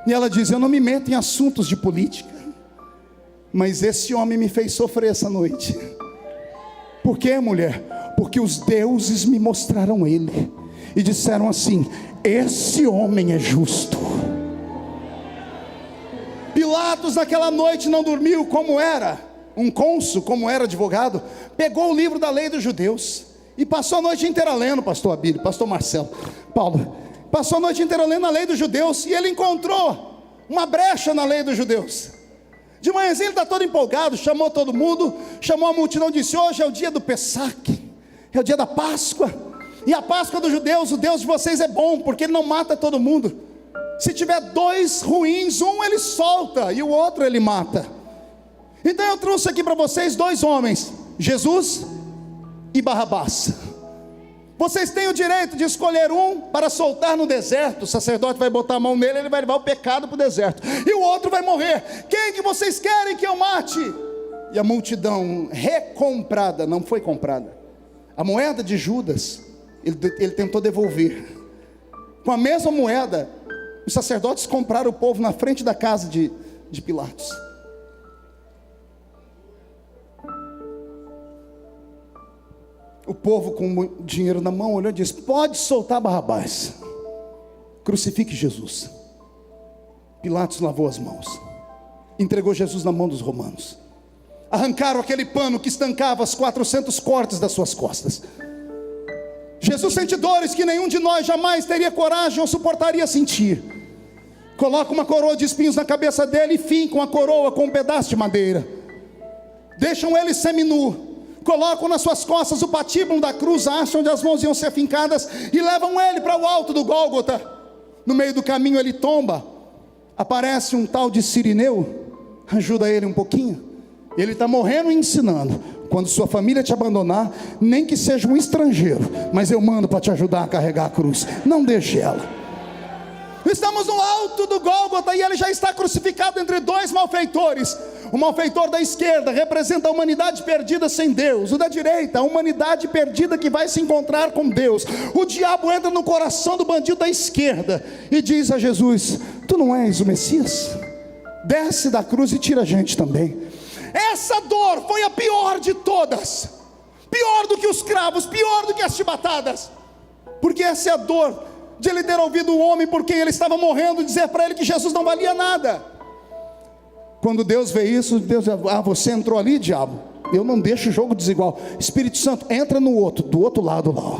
E ela diz: eu não me meto em assuntos de política, mas esse homem me fez sofrer essa noite. Por quê, mulher? Porque os deuses me mostraram ele e disseram assim: esse homem é justo. Pilatos naquela noite não dormiu, como era um cônsul, como era advogado. Pegou o livro da lei dos judeus e passou a noite inteira lendo, pastor Abílio, pastor Marcelo, Paulo, passou a noite inteira lendo a lei dos judeus. E ele encontrou uma brecha na lei dos judeus. De manhãzinha ele está todo empolgado, chamou todo mundo, chamou a multidão, disse: hoje é o dia do Pessaque, é o dia da Páscoa. E a Páscoa dos judeus, o Deus de vocês é bom, porque ele não mata todo mundo. Se tiver 2 ruins, um ele solta e o outro ele mata. Então eu trouxe aqui para vocês 2 homens, Jesus e Barrabás. Vocês têm o direito de escolher um para soltar no deserto. O sacerdote vai botar a mão nele, ele vai levar o pecado para o deserto, e o outro vai morrer. Quem que vocês querem que eu mate? E a multidão recomprada, não foi comprada. A moeda de Judas, ele tentou devolver. Com a mesma moeda, os sacerdotes compraram o povo na frente da casa de Pilatos. O povo com dinheiro na mão olhou e disse: pode soltar Barrabás, crucifique Jesus. Pilatos lavou as mãos, entregou Jesus na mão dos romanos. Arrancaram aquele pano que estancava os 400 cortes das suas costas. Jesus sente dores que nenhum de nós jamais teria coragem ou suportaria sentir. Coloca uma coroa de espinhos na cabeça dele e fincam a coroa com um pedaço de madeira. Deixam ele seminu. Colocam nas suas costas o patíbulo da cruz, acham onde as mãos iam ser fincadas e levam ele para o alto do Gólgota. No meio do caminho ele tomba. Aparece um tal de Cirineu, ajuda ele um pouquinho. Ele está morrendo e ensinando: quando sua família te abandonar, nem que seja um estrangeiro, mas eu mando para te ajudar a carregar a cruz, não deixe ela. Estamos no alto do Gólgota e ele já está crucificado entre 2 malfeitores. O malfeitor da esquerda representa a humanidade perdida sem Deus. O da direita, a humanidade perdida que vai se encontrar com Deus. O diabo entra no coração do bandido da esquerda e diz a Jesus: tu não és o Messias? Desce da cruz e tira a gente também. Essa dor foi a pior de todas, pior do que os cravos, pior do que as chibatadas. Porque essa é a dor de ele ter ouvido o homem por quem ele estava morrendo dizer para ele que Jesus não valia nada. Quando Deus vê isso, Deus diz: você entrou ali, diabo, eu não deixo o jogo desigual. Espírito Santo, entra no outro, do outro lado lá.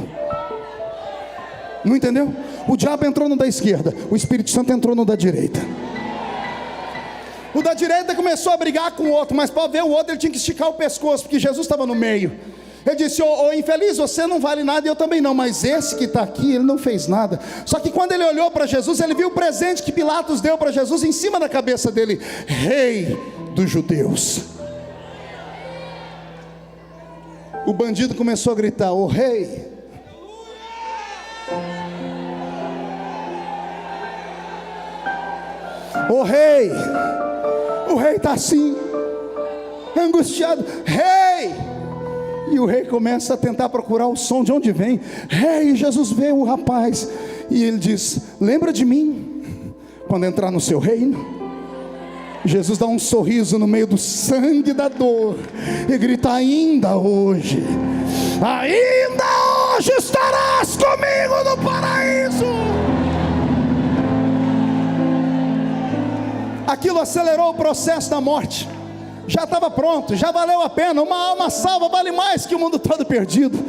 Não entendeu? O diabo entrou no da esquerda, o Espírito Santo entrou no da direita. O da direita começou a brigar com o outro, mas para ver o outro ele tinha que esticar o pescoço, porque Jesus estava no meio. Ele disse: ô infeliz, você não vale nada e eu também não, mas esse que está aqui, ele não fez nada. Só que quando ele olhou para Jesus, ele viu o presente que Pilatos deu para Jesus em cima da cabeça dele: Rei dos Judeus. O bandido começou a gritar: ô rei. Ô rei. O rei está assim, angustiado: rei. E o rei começa a tentar procurar o som de onde vem. Rei, Jesus vê o rapaz e ele diz: lembra de mim quando entrar no seu reino? Jesus dá um sorriso no meio do sangue da dor e grita: ainda hoje estarás comigo no paraíso. Aquilo acelerou o processo da morte. Já estava pronto, já valeu a pena. Uma alma salva vale mais que o mundo todo perdido.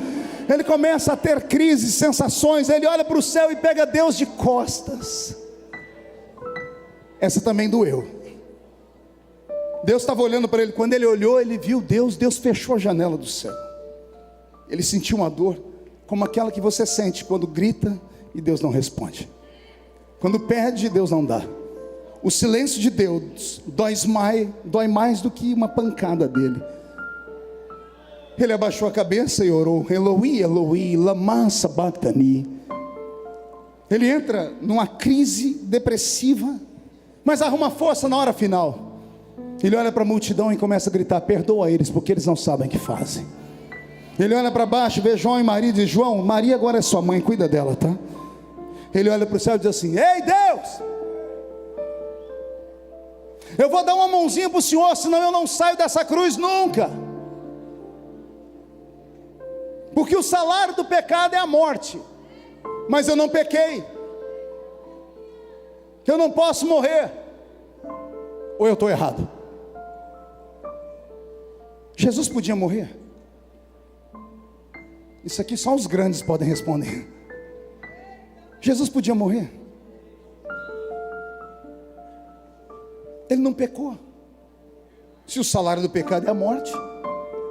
Ele começa a ter crises, sensações. Ele olha para o céu e pega Deus de costas. Essa também doeu. Deus estava olhando para ele. Quando ele olhou, ele viu Deus. Deus fechou a janela do céu. Ele sentiu uma dor como aquela que você sente quando grita e Deus não responde, quando pede e Deus não dá. O silêncio de Deus dói mais do que uma pancada dele. Ele abaixou a cabeça e orou: Eloi, Eloi, lama sabachthani. Ele entra numa crise depressiva, mas arruma força na hora final. Ele olha para a multidão e começa a gritar: perdoa eles, porque eles não sabem o que fazem. Ele olha para baixo, vê João e Maria e diz: João, Maria agora é sua mãe, cuida dela, tá? Ele olha para o céu e diz assim: ei Deus, eu vou dar uma mãozinha para o Senhor, senão eu não saio dessa cruz nunca. Porque o salário do pecado é a morte. Mas eu não pequei. Eu não posso morrer. Ou eu estou errado? Jesus podia morrer? Isso aqui só os grandes podem responder. Jesus podia morrer? Ele não pecou. Se o salário do pecado é a morte,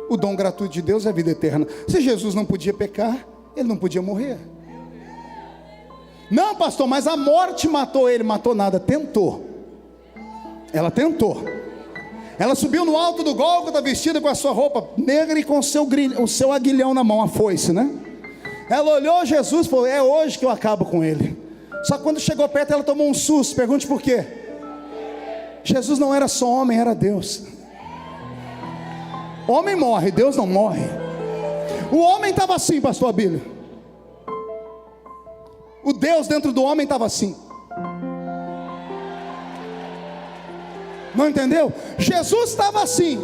o dom gratuito de Deus é a vida eterna. Se Jesus não podia pecar, ele não podia morrer. Não, pastor, mas a morte matou ele. Matou nada, tentou. Ela tentou. Ela subiu no alto do Gólgota, vestida com a sua roupa negra e com o seu aguilhão na mão, a foice, né? Ela olhou Jesus e falou: é hoje que eu acabo com ele. Só que quando chegou perto, ela tomou um susto. Pergunte por quê? Jesus não era só homem, era Deus. Homem morre, Deus não morre. O homem estava assim, pastor Abílio. O Deus dentro do homem estava assim. Não entendeu? Jesus estava assim,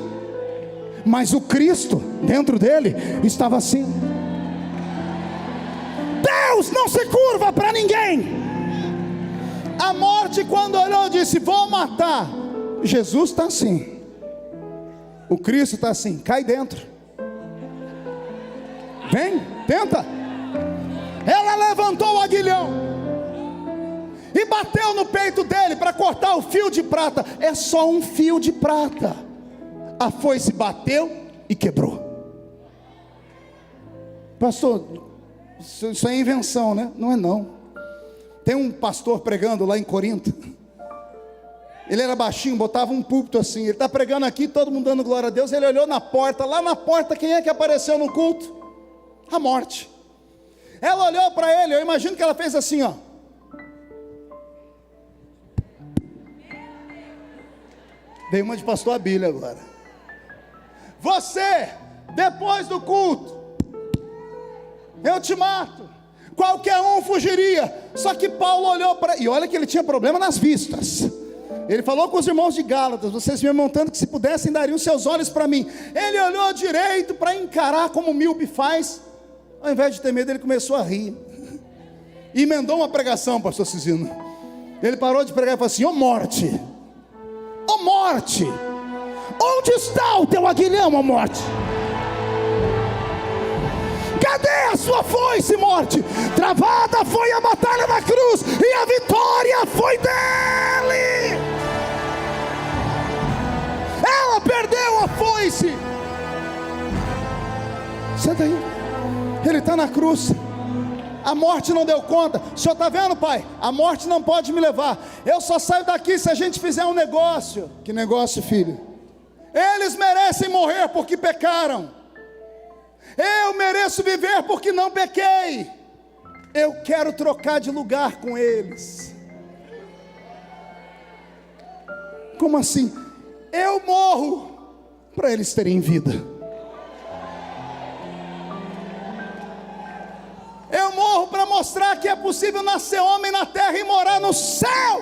mas o Cristo dentro dele estava assim. Deus não se curva para ninguém. A morte, quando olhou, disse: vou matar. Jesus está assim. O Cristo está assim: cai dentro. Vem, tenta. Ela levantou o aguilhão e bateu no peito dele para cortar o fio de prata. É só um fio de prata. A foice bateu e quebrou. Pastor, isso é invenção, né? Não é não. Tem um pastor pregando lá em Corinto. Ele era baixinho, botava um púlpito assim. Ele está pregando aqui, todo mundo dando glória a Deus. Ele olhou na porta, lá na porta, quem é que apareceu no culto? A morte. Ela olhou para ele, eu imagino que ela fez assim, ó. Veio uma de pastor Abílio agora. Você, depois do culto, eu te mato. Qualquer um fugiria. Só que Paulo olhou para... E olha que ele tinha problema nas vistas. Ele falou com os irmãos de Gálatas: vocês me montando que se pudessem dariam seus olhos para mim. Ele olhou direito para encarar como o míope faz. Ao invés de ter medo, ele começou a rir. e emendou uma pregação, pastor Cisino. Ele parou de pregar e falou assim: ô morte, ô morte, onde está o teu aguilhão, ó morte? Cadê a sua foice, morte? Travada foi a batalha na cruz, e a vitória foi dele. Ela perdeu a foice. Senta aí. Ele está na cruz. A morte não deu conta. O senhor está vendo, pai? A morte não pode me levar. Eu só saio daqui se a gente fizer um negócio. Que negócio, filho? Eles merecem morrer porque pecaram. Eu mereço viver porque não pequei. Eu quero trocar de lugar com eles. Como assim? Eu morro para eles terem vida. Eu morro para mostrar que é possível nascer homem na terra e morar no céu.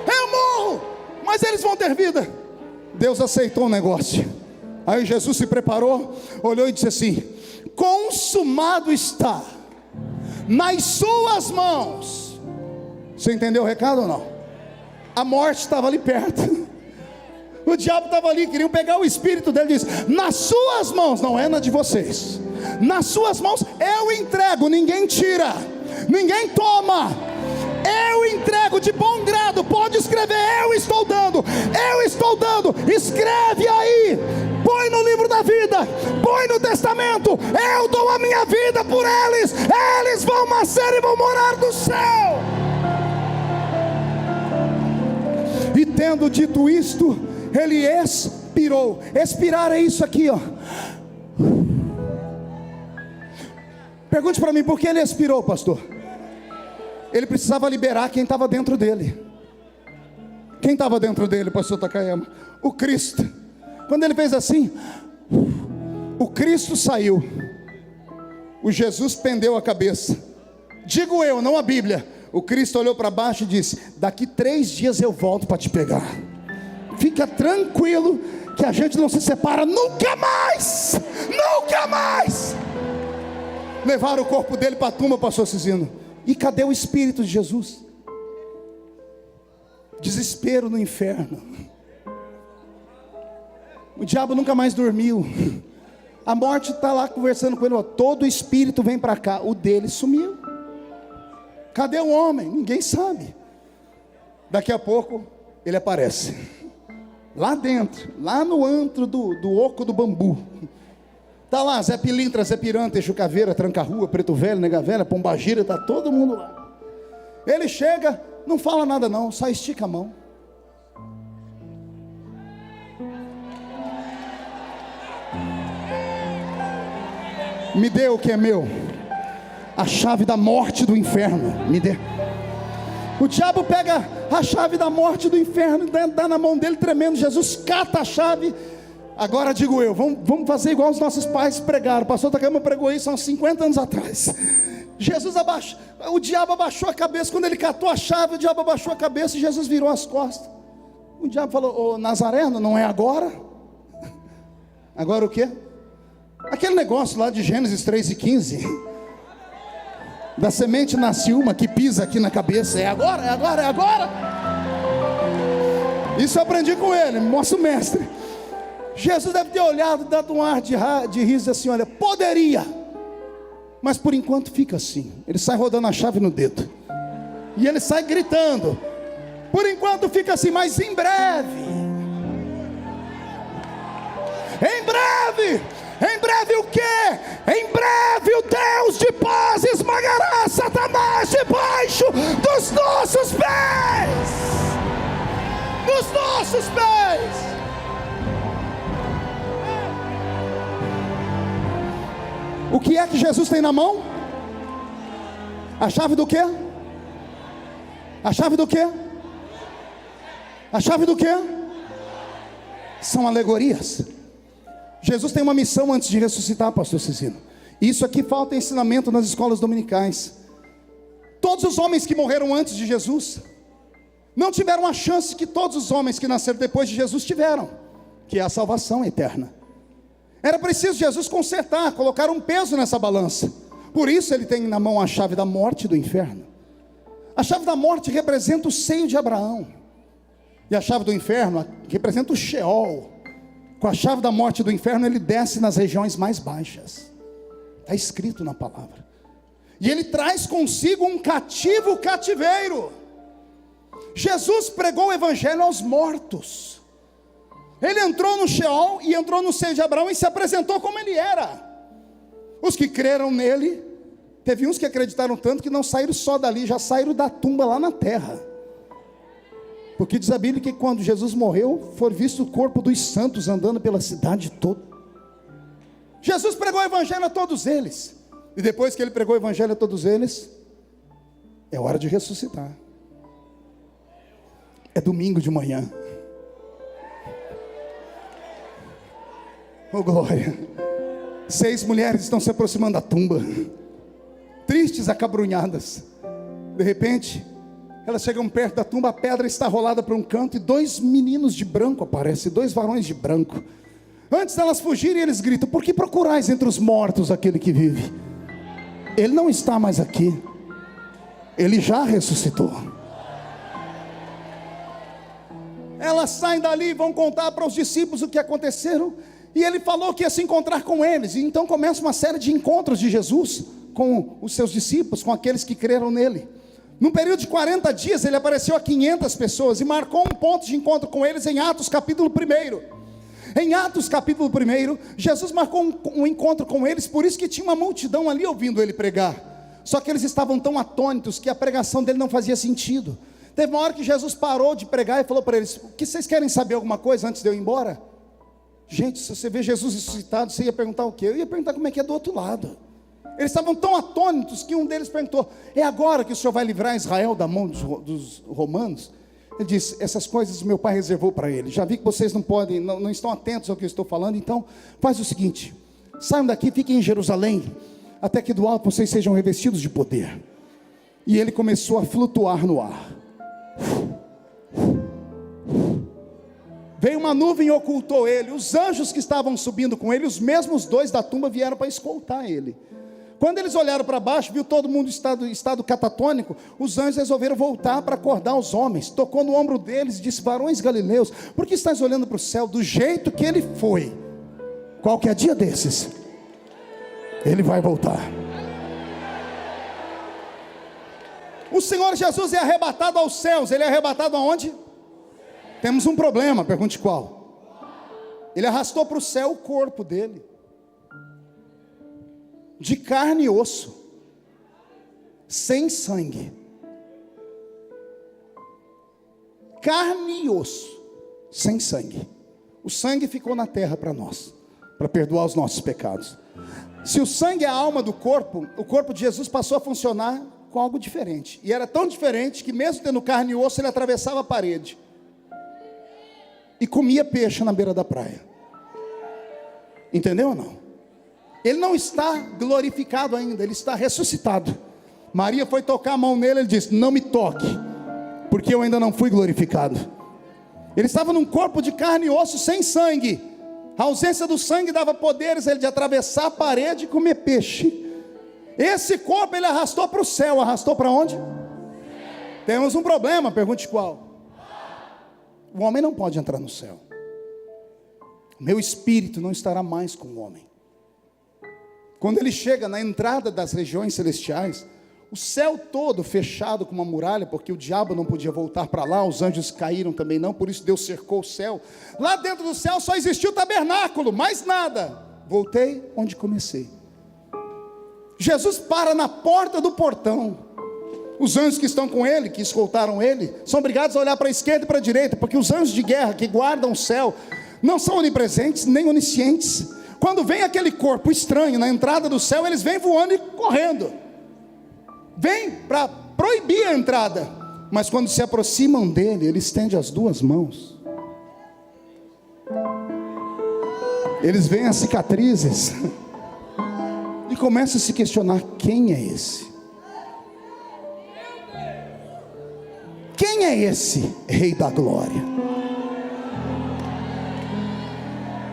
Eu morro, mas eles vão ter vida. Deus aceitou o negócio. Aí Jesus se preparou, olhou e disse assim: consumado está, nas suas mãos. Você entendeu o recado ou não? A morte estava ali perto. O diabo estava ali, queriam pegar o espírito dele e disse: nas suas mãos, não é na de vocês, nas suas mãos eu entrego, ninguém tira, ninguém toma, eu entrego de bom grado. Pode escrever: eu estou dando, escreve aí, põe no livro da vida, põe no testamento: eu dou a minha vida por eles, eles vão nascer e vão morar no céu. E tendo dito isto, ele expirou. Expirar é isso aqui, ó. Pergunte para mim, por que ele expirou, pastor? Ele precisava liberar quem estava dentro dele. Quem estava dentro dele, pastor Takayama? O Cristo. Quando ele fez assim, o Cristo saiu, o Jesus pendeu a cabeça. Digo eu, não a Bíblia. O Cristo olhou para baixo e disse: daqui 3 dias eu volto para te pegar. Fica tranquilo que a gente não se separa nunca mais. Nunca mais. Levaram o corpo dele para a tumba, pastor Cisino. E cadê o Espírito de Jesus? Desespero no inferno. O diabo nunca mais dormiu. A morte está lá conversando com ele: ó, todo o espírito vem para cá. O dele sumiu. Cadê o homem? Ninguém sabe. Daqui a pouco ele aparece lá dentro, lá no antro do Oco do Bambu. Está lá Zé Pilintra, Zé Piranta, Exu Caveira, Tranca-Rua, Preto Velho, Nega Velha, Pombagira, está todo mundo lá. Ele chega, não fala nada não, só estica a mão. Me dê o que é meu, a chave da morte do inferno, me dê. O diabo pega a chave da morte do inferno, dá na mão dele tremendo. Jesus cata a chave. Agora digo eu, vamos fazer igual os nossos pais pregaram. O pastor Takayama pregou isso há uns 50 anos atrás. O diabo abaixou a cabeça. Quando ele catou a chave, o diabo abaixou a cabeça e Jesus virou as costas. O diabo falou: ô Nazareno, não é agora? Agora o quê? Aquele negócio lá de Gênesis 3:15. Da semente nasce uma que pisa aqui na cabeça. É agora, é agora, é agora. Isso eu aprendi com ele, nosso mestre. Jesus deve ter olhado, dado um ar de riso assim: olha, poderia, mas por enquanto fica assim. Ele sai rodando a chave no dedo e ele sai gritando: por enquanto fica assim, mas em breve o quê? Em breve o Deus de paz esmagará Satanás debaixo dos nossos pés. Dos nossos pés. O que é que Jesus tem na mão? A chave do quê? A chave do quê? A chave do quê? São alegorias. Jesus tem uma missão antes de ressuscitar, pastor Cisino. Isso aqui falta ensinamento nas escolas dominicais. Todos os homens que morreram antes de Jesus não tiveram a chance que todos os homens que nasceram depois de Jesus tiveram, que é a salvação eterna. Era preciso Jesus consertar, colocar um peso nessa balança, Por isso ele tem na mão a chave da morte e do inferno. A chave da morte representa o seio de Abraão, e a chave do inferno representa o Sheol. Com a chave da morte e do inferno ele desce nas regiões mais baixas. Está escrito na palavra. E ele traz consigo um cativo cativeiro. Jesus pregou o evangelho aos mortos. Ele entrou no Sheol e entrou no seio de Abraão e se apresentou como ele era. Os que creram nele, teve uns que acreditaram tanto que não saíram só dali, já saíram da tumba lá na terra. Porque diz a Bíblia que quando Jesus morreu, foi visto o corpo dos santos andando pela cidade toda. Jesus pregou o evangelho a todos eles. E depois que ele pregou o evangelho a todos eles, é hora de ressuscitar. É domingo de manhã. Oh glória. 6 mulheres estão se aproximando da tumba, tristes, acabrunhadas. De repente, elas chegam perto da tumba, a pedra está rolada para um canto, e 2 meninos de branco aparecem, 2 varões de branco. Antes delas fugirem, eles gritam: por que procurais entre os mortos aquele que vive? Ele não está mais aqui, ele já ressuscitou. Elas saem dali e vão contar para os discípulos o que aconteceram. E ele falou que ia se encontrar com eles. E então começa uma série de encontros de Jesus com os seus discípulos, com aqueles que creram nele. Num período de 40 dias ele apareceu a 500 pessoas e marcou um ponto de encontro com eles em Atos capítulo 1. Em Atos capítulo 1, Jesus marcou um encontro com eles, por isso que tinha uma multidão ali ouvindo ele pregar. Só que eles estavam tão atônitos que a pregação dele não fazia sentido. Teve uma hora que Jesus parou de pregar e falou para eles: o que vocês querem saber alguma coisa antes de eu ir embora? Gente, se você vê Jesus ressuscitado, você ia perguntar o quê? Eu ia perguntar como é que é do outro lado. Eles estavam tão atônitos que um deles perguntou: é agora que o Senhor vai livrar Israel da mão dos romanos? Ele disse: essas coisas meu pai reservou para ele. Já vi que vocês não estão atentos ao que eu estou falando. Então faz o seguinte: saiam daqui, fiquem em Jerusalém, até que do alto vocês sejam revestidos de poder. E ele começou a flutuar no ar. Veio uma nuvem e ocultou ele. Os anjos que estavam subindo com ele, os mesmos 2 da tumba, vieram para escoltar ele. Quando eles olharam para baixo, viu todo mundo em estado catatônico. Os anjos resolveram voltar para acordar os homens. Tocou no ombro deles e disse: varões galileus, por que estáis olhando para o céu? Do jeito que ele foi, qualquer dia desses, ele vai voltar. O Senhor Jesus é arrebatado aos céus. Ele é arrebatado aonde? Temos um problema, pergunte qual? Ele arrastou para o céu o corpo dele, de carne e osso, sem sangue. Carne e osso, sem sangue. O sangue ficou na terra para nós, para perdoar os nossos pecados. Se o sangue é a alma do corpo, o corpo de Jesus passou a funcionar com algo diferente. E era tão diferente que mesmo tendo carne e osso, ele atravessava a parede e comia peixe na beira da praia. Entendeu ou não? Ele não está glorificado ainda, ele está ressuscitado. Maria foi tocar a mão nele, ele disse: não me toque, porque eu ainda não fui glorificado. Ele estava num corpo de carne e osso, sem sangue. A ausência do sangue dava poderes a ele de atravessar a parede e comer peixe. Esse corpo ele arrastou para o céu. Arrastou para onde? Temos um problema, pergunte qual? O homem não pode entrar no céu. Meu espírito não estará mais com o homem. Quando ele chega na entrada das regiões celestiais, o céu todo fechado com uma muralha, porque o diabo não podia voltar para lá, os anjos caíram também não, por isso Deus cercou o céu. Lá dentro do céu só existiu o tabernáculo, mais nada. Voltei onde comecei. Jesus para na porta do portão. Os anjos que estão com ele, que escoltaram ele, são obrigados a olhar para a esquerda e para a direita, porque os anjos de guerra que guardam o céu não são onipresentes nem oniscientes. Quando vem aquele corpo estranho na entrada do céu, eles vêm voando e correndo, vêm para proibir a entrada. Mas quando se aproximam dele, ele estende as 2 mãos. Eles veem as cicatrizes e começam a se questionar: quem é esse? Quem é esse Rei da Glória?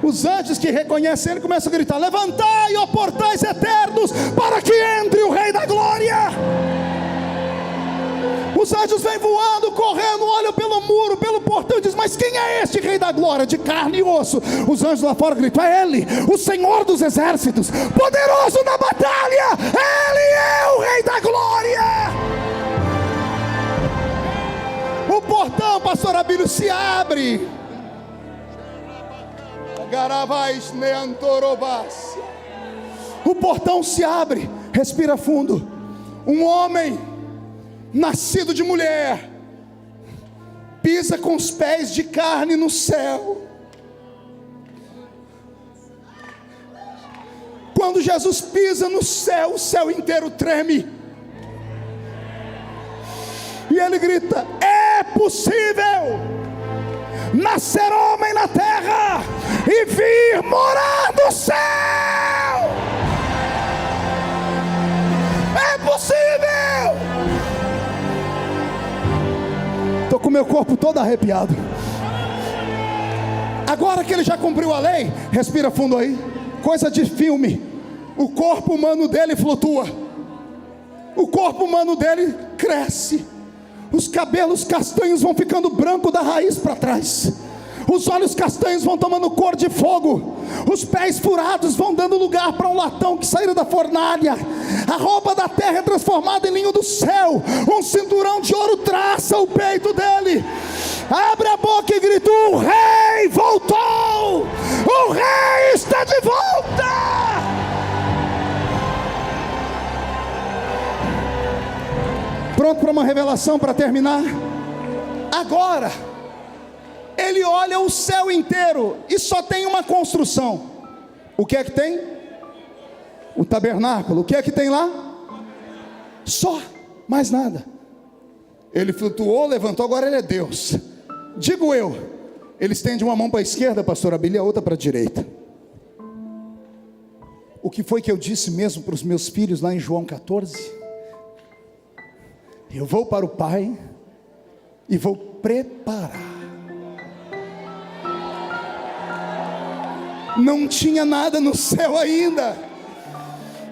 Os anjos que reconhecem ele começam a gritar: levantai, ó portais eternos, para que entre anjos vêm voando, correndo, olham pelo muro, pelo portão e dizem: mas quem é este Rei da Glória, de carne e osso? Os anjos lá fora gritam: é Ele, o Senhor dos exércitos, poderoso na batalha. Ele é o Rei da Glória. O portão, pastor Abílio, se abre. O portão se abre. Respira fundo. Um homem nascido de mulher pisa com os pés de carne no céu. Quando Jesus pisa no céu, o céu inteiro treme. E ele grita: é possível nascer homem na terra e vir morar no céu. É possível. Estou com meu corpo todo arrepiado. Agora que ele já cumpriu a lei, respira fundo aí. Coisa de filme. O corpo humano dele flutua. O corpo humano dele cresce. Os cabelos castanhos vão ficando branco da raiz para trás. Os olhos castanhos vão tomando cor de fogo. Os pés furados vão dando lugar para um latão que saíra da fornalha. A roupa da terra é transformada em linho do céu. Um cinturão de ouro traça o peito dele. Abre a boca e grita: o rei voltou. O rei está de volta. Pronto para uma revelação para terminar? Agora ele olha o céu inteiro e só tem uma construção. O que é que tem? O tabernáculo. O que é que tem lá? Só, mais nada. Ele flutuou, levantou, agora ele é Deus. Digo eu, ele estende uma mão para a esquerda, pastor Abílio, e a outra para a direita. O que foi que eu disse mesmo para os meus filhos lá em João 14? Eu vou para o Pai e vou preparar. Não tinha nada no céu ainda.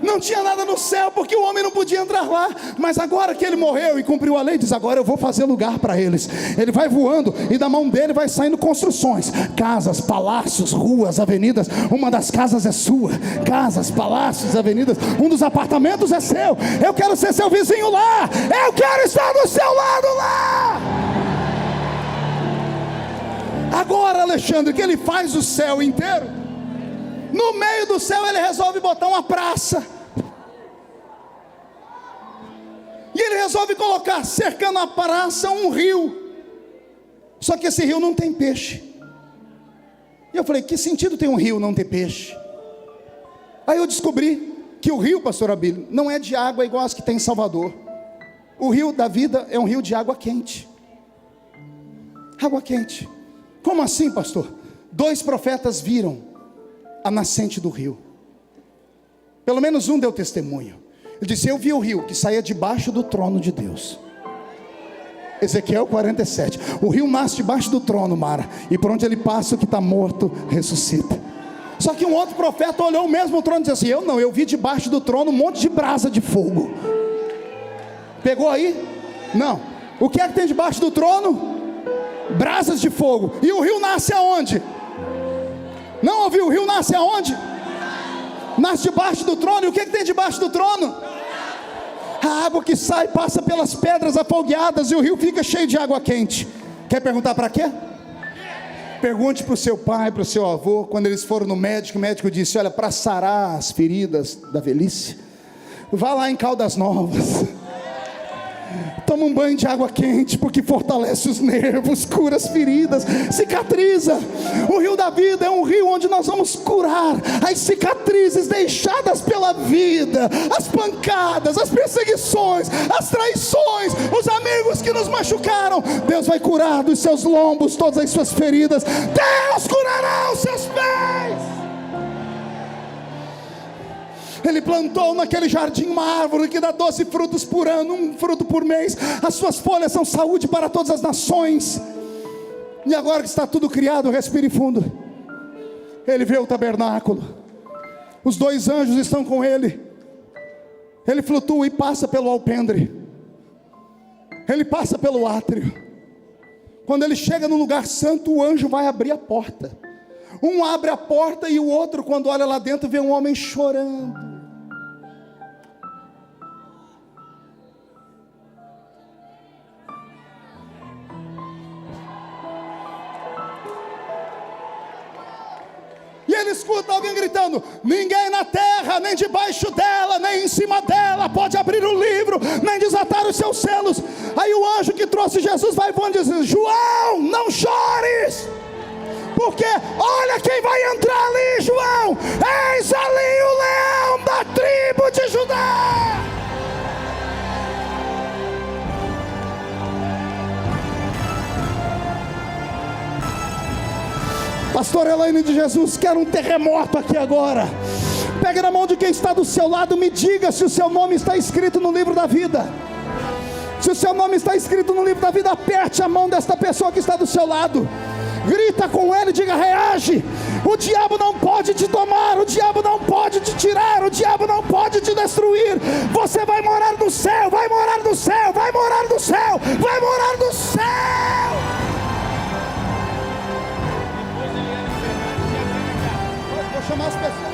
Não tinha nada no céu, porque o homem não podia entrar lá. Mas agora que ele morreu e cumpriu a lei, diz: agora eu vou fazer lugar para eles. Ele vai voando e da mão dele vai saindo construções, casas, palácios, ruas, avenidas. Uma das casas é sua. Casas, palácios, avenidas. Um dos apartamentos é seu. Eu quero ser seu vizinho lá. Eu quero estar do seu lado lá. Agora, Alexandre, que ele faz o céu inteiro, no meio do céu ele resolve botar uma praça. E ele resolve colocar, cercando a praça, um rio. Só que esse rio não tem peixe. E eu falei: que sentido tem um rio não ter peixe? Aí eu descobri que o rio, pastor Abílio, não é de água igual as que tem em Salvador. O rio da vida é um rio de água quente. Água quente. Como assim, pastor? 2 profetas viram a nascente do rio. Pelo menos um deu testemunho. Ele disse: eu vi o rio que saía debaixo do trono de Deus. Ezequiel 47. O rio nasce debaixo do trono, Mara, e por onde ele passa, o que está morto ressuscita. Só que um outro profeta olhou o mesmo trono e disse assim: eu não, eu vi debaixo do trono um monte de brasa de fogo. Pegou aí? Não. O que é que tem debaixo do trono? Brasas de fogo. E o rio nasce aonde? Não ouviu? O rio nasce aonde? Nasce debaixo do trono. E o que tem debaixo do trono? A água que sai passa pelas pedras afogueadas e o rio fica cheio de água quente. Quer perguntar para quê? Pergunte para o seu pai, para o seu avô. Quando eles foram no médico, o médico disse: olha, para sarar as feridas da velhice, vá lá em Caldas Novas, toma um banho de água quente, porque fortalece os nervos, cura as feridas, cicatriza. O rio da vida é um rio onde nós vamos curar as cicatrizes deixadas pela vida, as pancadas, as perseguições, as traições, os amigos que nos machucaram. Deus vai curar dos seus lombos todas as suas feridas. Deus curará os seus pés. Ele plantou naquele jardim uma árvore que dá 12 frutos por ano, um fruto por mês. As suas folhas são saúde para todas as nações. E agora que está tudo criado, respire fundo. Ele vê o tabernáculo. Os 2 anjos estão com ele. Ele flutua e passa pelo alpendre. Ele passa pelo átrio. Quando ele chega no lugar santo, o anjo vai abrir a porta. Um abre a porta e o outro, quando olha lá dentro, vê um homem chorando. E ele escuta alguém gritando: ninguém na terra, nem debaixo dela, nem em cima dela pode abrir o livro, nem desatar os seus selos. Aí o anjo que trouxe Jesus vai voando e diz: João, não chores, porque olha quem vai entrar ali, João. Eis ali o leão da tribo de Judá. Pastor Elaine de Jesus, quero um terremoto aqui agora. Pega na mão de quem está do seu lado, me diga se o seu nome está escrito no livro da vida. Se o seu nome está escrito no livro da vida, aperte a mão desta pessoa que está do seu lado. Grita com ele, diga: reage. O diabo não pode te tomar, o diabo não pode te tirar, o diabo não pode te destruir. Você vai morar no céu, vai morar no céu, vai morar no céu, vai morar no céu. Vou chamar as pessoas.